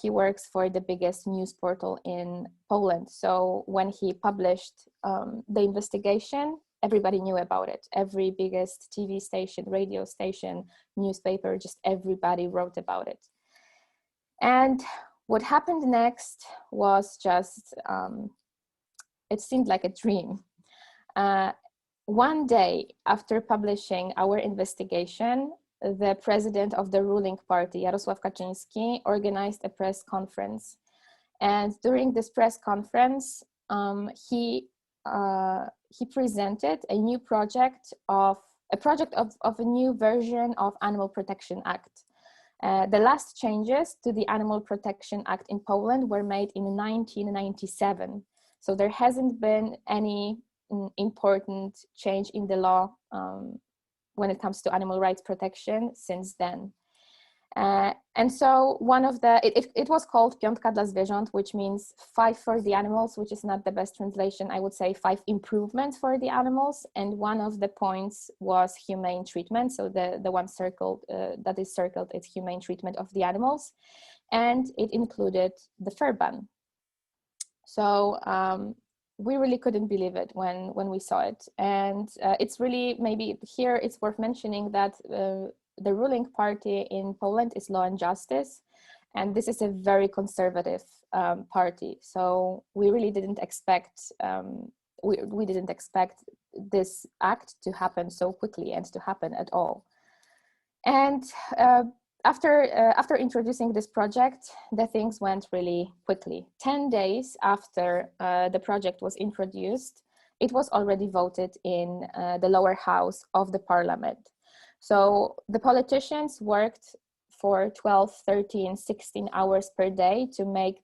He works for the biggest news portal in Poland. So when he published the investigation, everybody knew about it. Every biggest TV station, radio station, newspaper, just everybody wrote about it. And what happened next was just, it seemed like a dream. One day after publishing our investigation, the president of the ruling party, Jarosław Kaczyński, organized a press conference. And during this press conference, he presented a new project of a new version of Animal Protection Act. The last changes to the Animal Protection Act in Poland were made in 1997. So there hasn't been any important change in the law when it comes to animal rights protection since then. And so one of the, it was called Piątka dla zwierząt, which means 5 for the animals, which is not the best translation. I would say 5 improvements for the animals. And one of the points was humane treatment. So the one circled, that is circled, it's humane treatment of the animals. And it included the fur ban. So we really couldn't believe it when we saw it. And it's really, maybe here it's worth mentioning that the ruling party in Poland is Law and Justice, and this is a very conservative party. So we really didn't expect, we didn't expect this act to happen so quickly and to happen at all. And after introducing this project, the things went really quickly. 10 days after the project was introduced, it was already voted in the lower house of the parliament. So the politicians worked for 12, 13, 16 hours per day to make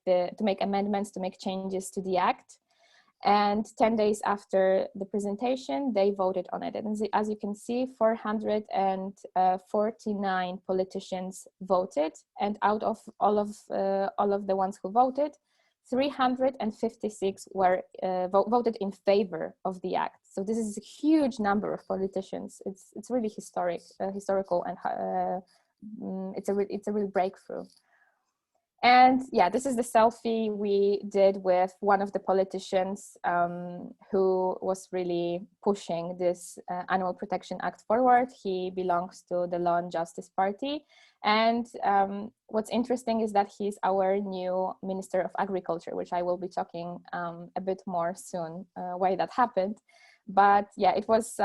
amendments, to make changes to the act. And 10 days after the presentation, they voted on it. And as you can see, 449 politicians voted. And out of all of the ones who voted, 356 were voted in favor of the act. So this is a huge number of politicians. It's really historical, and it's a real breakthrough. And yeah, this is the selfie we did with one of the politicians who was really pushing this Animal Protection Act forward. He belongs to the Law and Justice Party. And what's interesting is that he's our new Minister of Agriculture, which I will be talking a bit more soon, why that happened. But yeah, it was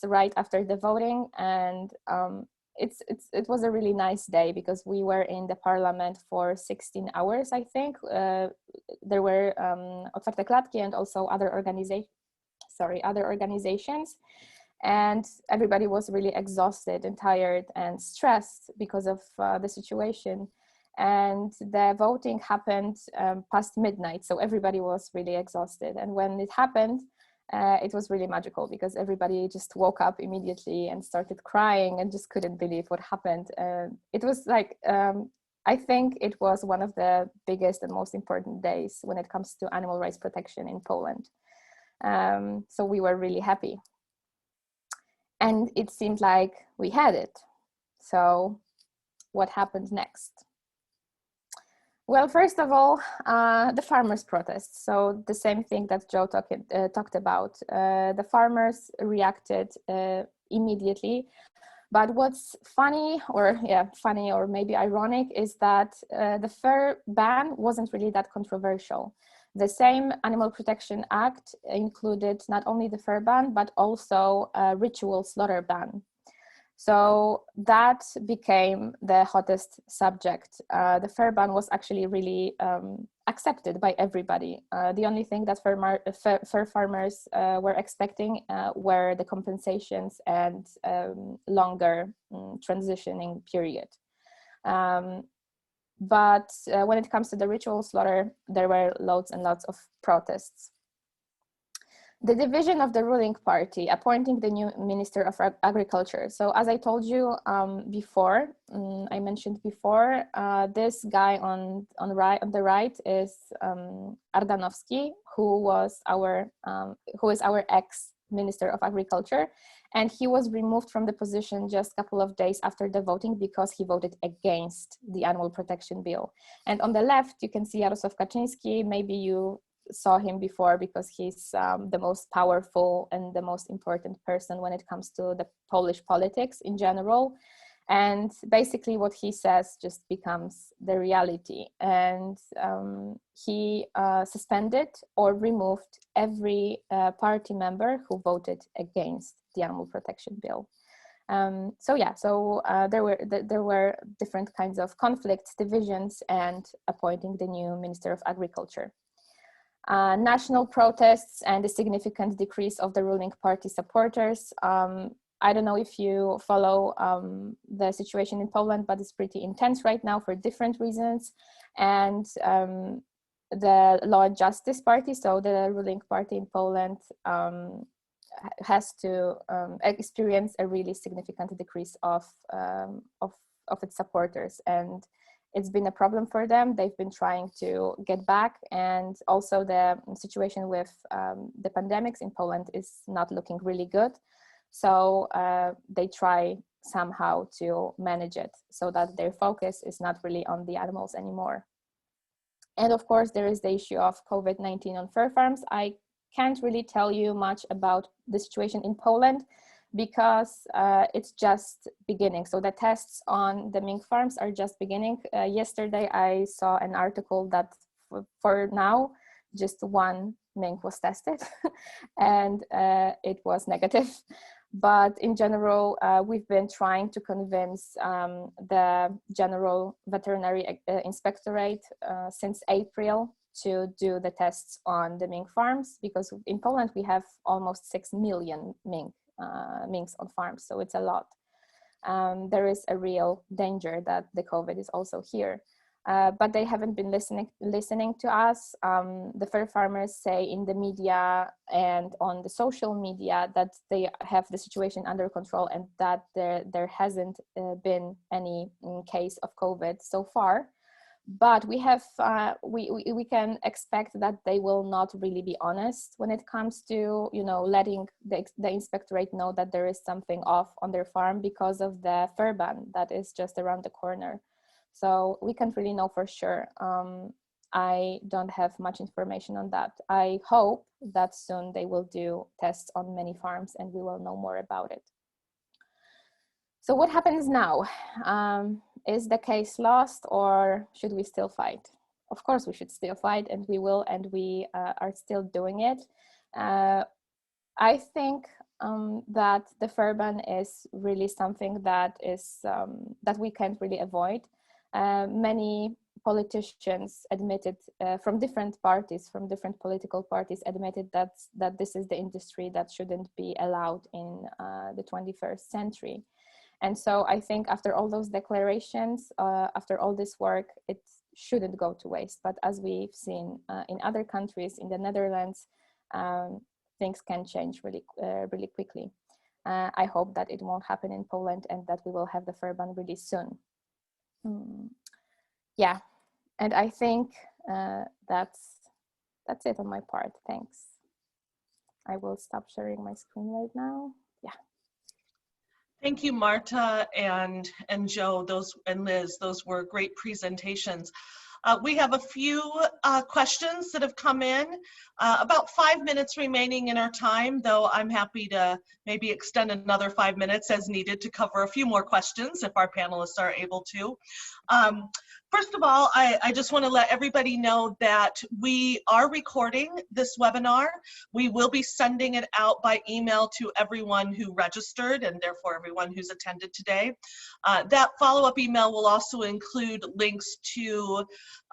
right after the voting, and it was a really nice day because we were in the parliament for 16 hours, I think. There were Otwarte Klatki and also other organizations. And everybody was really exhausted and tired and stressed because of the situation. And the voting happened past midnight, so everybody was really exhausted. And when it happened, it was really magical because everybody just woke up immediately and started crying and just couldn't believe what happened. It was like, I think it was one of the biggest and most important days when it comes to animal rights protection in Poland. So we were really happy. And it seemed like we had it. So what happened next? Well, first of all, the farmers' protests. So the same thing that Joe talked about. The farmers reacted immediately. But what's funny or maybe ironic is that the fur ban wasn't really that controversial. The same Animal Protection Act included not only the fur ban, but also a ritual slaughter ban. So that became the hottest subject. The fur ban was actually really accepted by everybody. The only thing that fur farmers were expecting were the compensations and longer transitioning period. But when it comes to the ritual slaughter, there were loads and lots of protests. The division of the ruling party, appointing the new Minister of Agriculture. So as I told you before, I mentioned before, this guy on the right is Ardanowski, who is our ex-Minister of Agriculture, and he was removed from the position just a couple of days after the voting because he voted against the Animal Protection Bill. And on the left, you can see Jarosław Kaczyński. Maybe you saw him before because he's the most powerful and the most important person when it comes to the Polish politics in general. And basically what he says just becomes the reality. And he suspended or removed every party member who voted against the Animal Protection Bill. There were different kinds of conflicts, divisions, and appointing the new Minister of Agriculture. National protests and a significant decrease of the ruling party supporters. I don't know if you follow the situation in Poland, but it's pretty intense right now for different reasons. And the Law and Justice Party, so the ruling party in Poland, has to experience a really significant decrease of its supporters. And it's been a problem for them. They've been trying to get back, and also the situation with the pandemics in Poland is not looking really good. So they try somehow to manage it so that their focus is not really on the animals anymore. And of course, there is the issue of COVID-19 on fur farms. I can't really tell you much about the situation in Poland because it's just beginning. So the tests on the mink farms are just beginning. Yesterday, I saw an article that for now, just one mink was tested and it was negative. But in general, we've been trying to convince the General Veterinary Inspectorate since April to do the tests on the mink farms, because in Poland we have almost 6 million mink minks on farms. So it's a lot. There is a real danger that the COVID is also here. But they haven't been listening to us. The fur farmers say in the media and on the social media that they have the situation under control and that there hasn't been any case of COVID so far. But we have we can expect that they will not really be honest when it comes to, you know, letting the inspectorate know that there is something off on their farm because of the fur ban that is just around the corner. So we can't really know for sure. I don't have much information on that. I hope that soon they will do tests on many farms and we will know more about it. So what happens now? Is the case lost or should we still fight? Of course we should still fight, and we will, and we are still doing it. I think that the fur ban is really something that is that we can't really avoid. Many politicians admitted from different parties, from different political parties, admitted that this is the industry that shouldn't be allowed in the 21st century. And so I think after all those declarations, after all this work, it shouldn't go to waste. But as we've seen in other countries, in the Netherlands, things can change really, really quickly. I hope that it won't happen in Poland and that we will have the fur ban really soon. Yeah, and I think that's it on my part. Thanks. I will stop sharing my screen right now. Yeah. Thank you, Marta and Joe, and Liz. Those were great presentations. We have a few questions that have come in. About 5 minutes remaining in our time, though I'm happy to maybe extend another 5 minutes as needed to cover a few more questions if our panelists are able to. First of all, I just want to let everybody know that we are recording this webinar. We will be sending it out by email to everyone who registered and therefore everyone who's attended today. That follow-up email will also include links to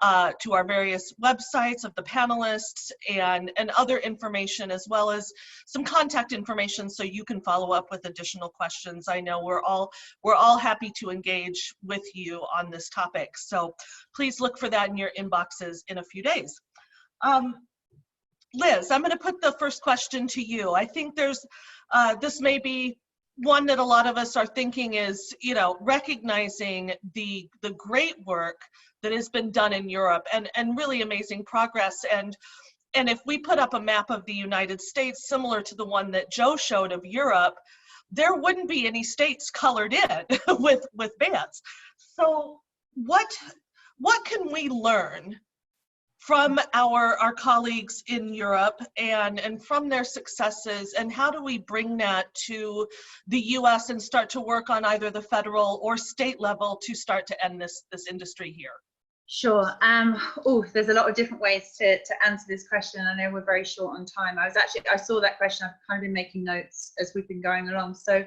our various websites of the panelists and other information, as well as some contact information so you can follow up with additional questions. I know we're all happy to engage with you on this topic, so please look for that in your inboxes in a few days. Liz, I'm going to put the first question to you. I think there's this may be one that a lot of us are thinking is, you know, recognizing the great work that has been done in Europe and really amazing progress. And if we put up a map of the United States similar to the one that Joe showed of Europe, there wouldn't be any states colored in with bans. So what can we learn from our colleagues in Europe and from their successes, and how do we bring that to the US and start to work on either the federal or state level to start to end this industry here? Sure. There's a lot of different ways to answer this question. I know we're very short on time. I saw that question. I've kind of been making notes as we've been going along. So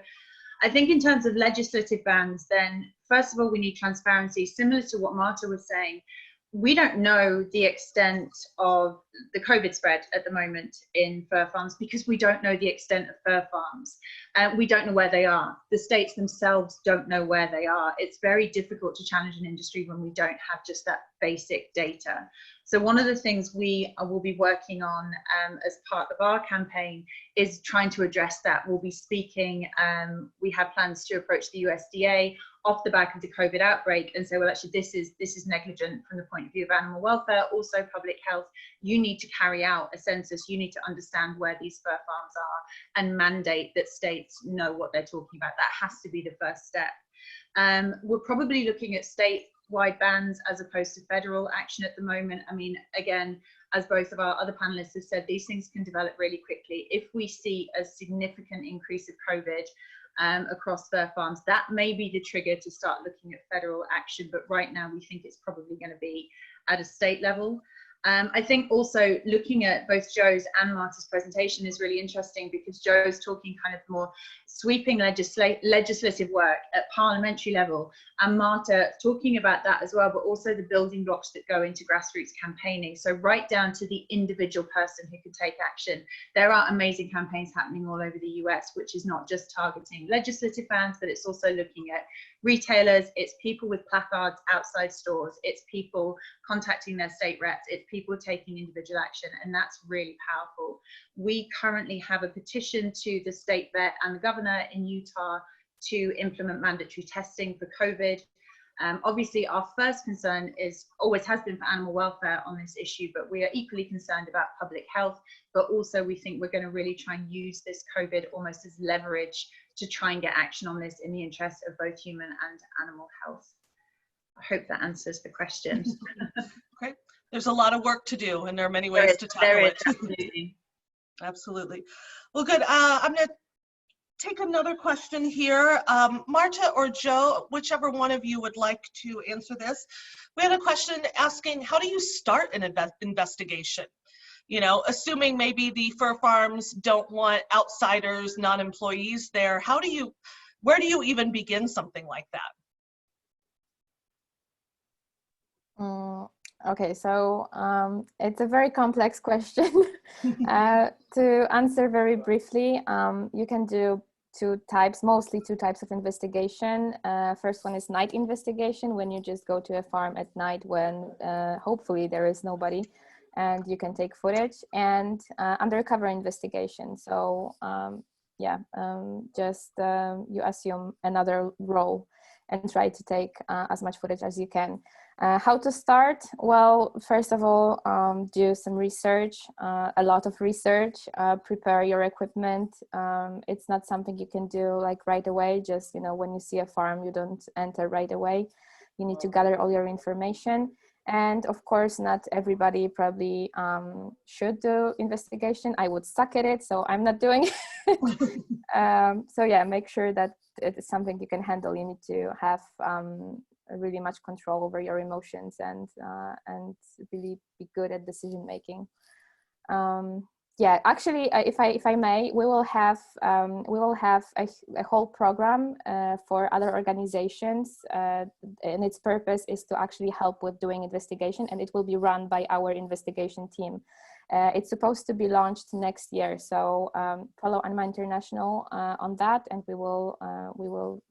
I think in terms of legislative bans, then first of all, we need transparency, similar to what Marta was saying. We don't know the extent of the COVID spread at the moment in fur farms because we don't know the extent of fur farms. We don't know where they are. The states themselves don't know where they are. It's very difficult to challenge an industry when we don't have just that basic data. So one of the things we will be working on as part of our campaign is trying to address that. We'll be speaking, we have plans to approach the USDA off the back of the COVID outbreak and say, well, actually, this is negligent from the point of view of animal welfare, also public health. You need to carry out a census. You need to understand where these fur farms are and mandate that states know what they're talking about. That has to be the first step. We're probably looking at statewide bans as opposed to federal action at the moment. I mean, again, as both of our other panelists have said, these things can develop really quickly. If we see a significant increase of COVID across fur farms, that may be the trigger to start looking at federal action. But right now, we think it's probably going to be at a state level. I think also looking at both Joe's and Marta's presentation is really interesting, because Joe's talking kind of more sweeping legislative work at parliamentary level, and Marta talking about that as well, but also the building blocks that go into grassroots campaigning. So right down to the individual person who can take action. There are amazing campaigns happening all over the US, which is not just targeting legislative fans, but it's also looking at retailers, it's people with placards outside stores, it's people contacting their state reps, it's people taking individual action, and that's really powerful. We currently have a petition to the state vet and the governor in Utah to implement mandatory testing for COVID. Obviously, our first concern always has been for animal welfare on this issue, but we are equally concerned about public health. But also, we think we're going to really try and use this COVID almost as leverage to try and get action on this in the interest of both human and animal health. I hope that answers the question. Great. There's a lot of work to do, and there are many ways to tackle it. Absolutely. Absolutely. Well, good. I'm going to take another question here. Marta or Joe, whichever one of you would like to answer this. We had a question asking, how do you start an investigation? You know, assuming maybe the fur farms don't want outsiders, non-employees there. Where do you even begin something like that? Okay, so it's a very complex question. To answer very briefly, you can do mostly two types of investigation. First one is night investigation, when you just go to a farm at night when hopefully there is nobody, and you can take footage, and undercover investigation. So you assume another role and try to take as much footage as you can. How to start? Well, first of all, do some research, a lot of research, prepare your equipment. It's not something you can do like right away. Just, you know, when you see a farm, you don't enter right away. You need to gather all your information. And of course, not everybody probably should do investigation. I would suck at it, so I'm not doing it. So yeah, make sure that it is something you can handle. You need to have really much control over your emotions and really be good at decision making. Yeah, actually, if I may, we will have a whole program for other organizations, and its purpose is to actually help with doing investigation, and it will be run by our investigation team. It's supposed to be launched next year, so follow Anima International on that, and we will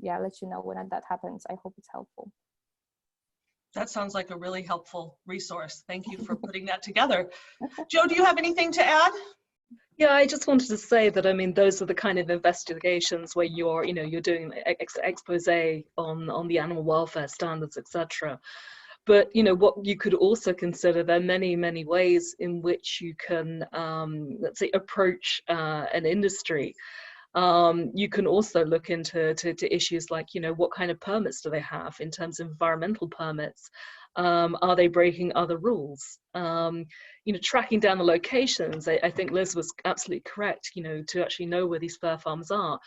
let you know when that happens. I hope it's helpful. That sounds like a really helpful resource. Thank you for putting that together. Joe, do you have anything to add? Yeah, I just wanted to say that, I mean, those are the kind of investigations where you're doing expose on the animal welfare standards, etc. But, you know, what you could also consider, there are many, many ways in which you can, let's say, approach an industry. You can also look into issues like, you know, what kind of permits do they have in terms of environmental permits? Are they breaking other rules? You know, tracking down the locations. I think Liz was absolutely correct, you know, to actually know where these fur farms are.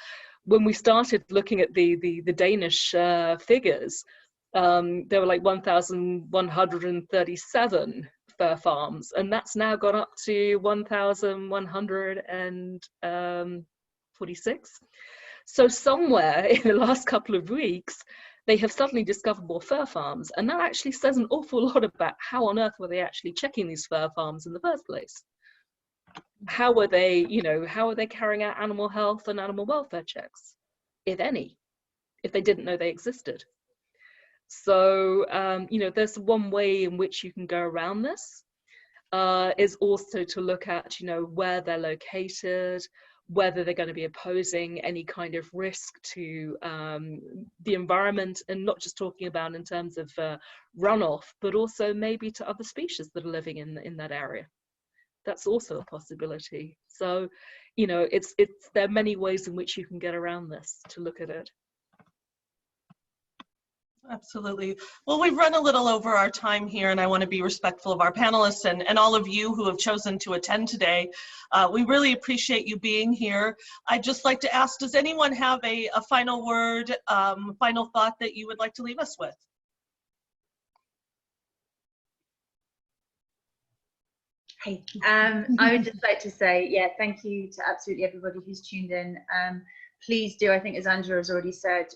When we started looking at the Danish figures, there were like 1,137 fur farms, and that's now gone up to 1,146. So somewhere in the last couple of weeks, they have suddenly discovered more fur farms, and that actually says an awful lot about how on earth were they actually checking these fur farms in the first place. How were they, you know, how are they carrying out animal health and animal welfare checks, if any, if they didn't know they existed? So, you know, there's one way in which you can go around this, is also to look at, you know, where they're located, whether they're going to be posing any kind of risk to the environment, and not just talking about in terms of runoff, but also maybe to other species that are living in that area. That's also a possibility. So, you know, there are many ways in which you can get around this to look at it. Absolutely. Well, we've run a little over our time here, and I want to be respectful of our panelists and all of you who have chosen to attend today. We really appreciate you being here. I'd just like to ask, does anyone have a final word, final thought that you would like to leave us with? Hey, I would just like to say, yeah, thank you to absolutely everybody who's tuned in. Please do, I think as Angela has already said,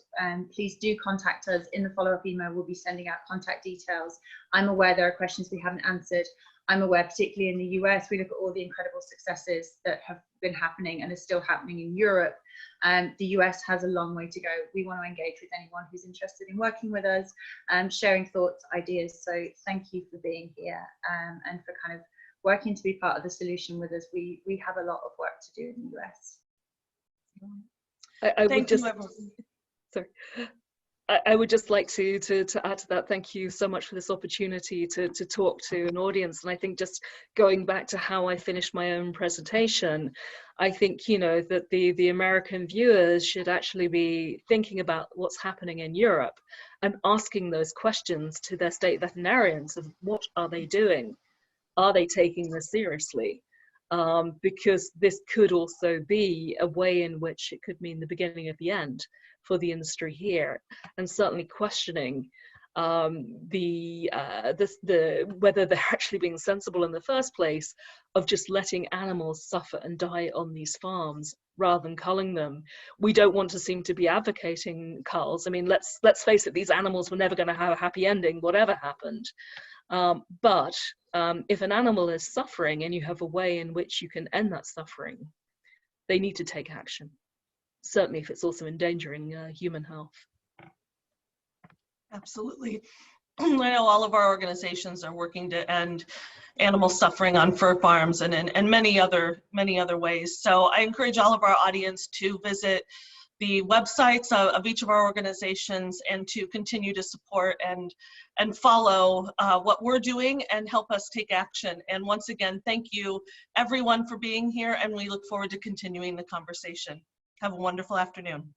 please do contact us. In the follow-up email, we'll be sending out contact details. I'm aware there are questions we haven't answered. I'm aware, particularly in the US, we look at all the incredible successes that have been happening and are still happening in Europe. The US has a long way to go. We want to engage with anyone who's interested in working with us, sharing thoughts, ideas. So thank you for being here and for kind of working to be part of the solution with us. We have a lot of work to do in the US. I would just like to add to that. Thank you so much for this opportunity to talk to an audience. And I think just going back to how I finished my own presentation, I think, you know, that the American viewers should actually be thinking about what's happening in Europe and asking those questions to their state veterinarians of what are they doing? Are they taking this seriously? Because this could also be a way in which it could mean the beginning of the end for the industry here, and certainly questioning whether they're actually being sensible in the first place of just letting animals suffer and die on these farms rather than culling them. We don't want to seem to be advocating culls. I mean, let's face it, these animals were never going to have a happy ending, whatever happened. But if an animal is suffering and you have a way in which you can end that suffering, they need to take action. Certainly if it's also endangering human health. Absolutely. I know all of our organizations are working to end animal suffering on fur farms and many other ways. So I encourage all of our audience to visit the websites of each of our organizations and to continue to support and follow what we're doing and help us take action. And once again, thank you everyone for being here, and we look forward to continuing the conversation. Have a wonderful afternoon.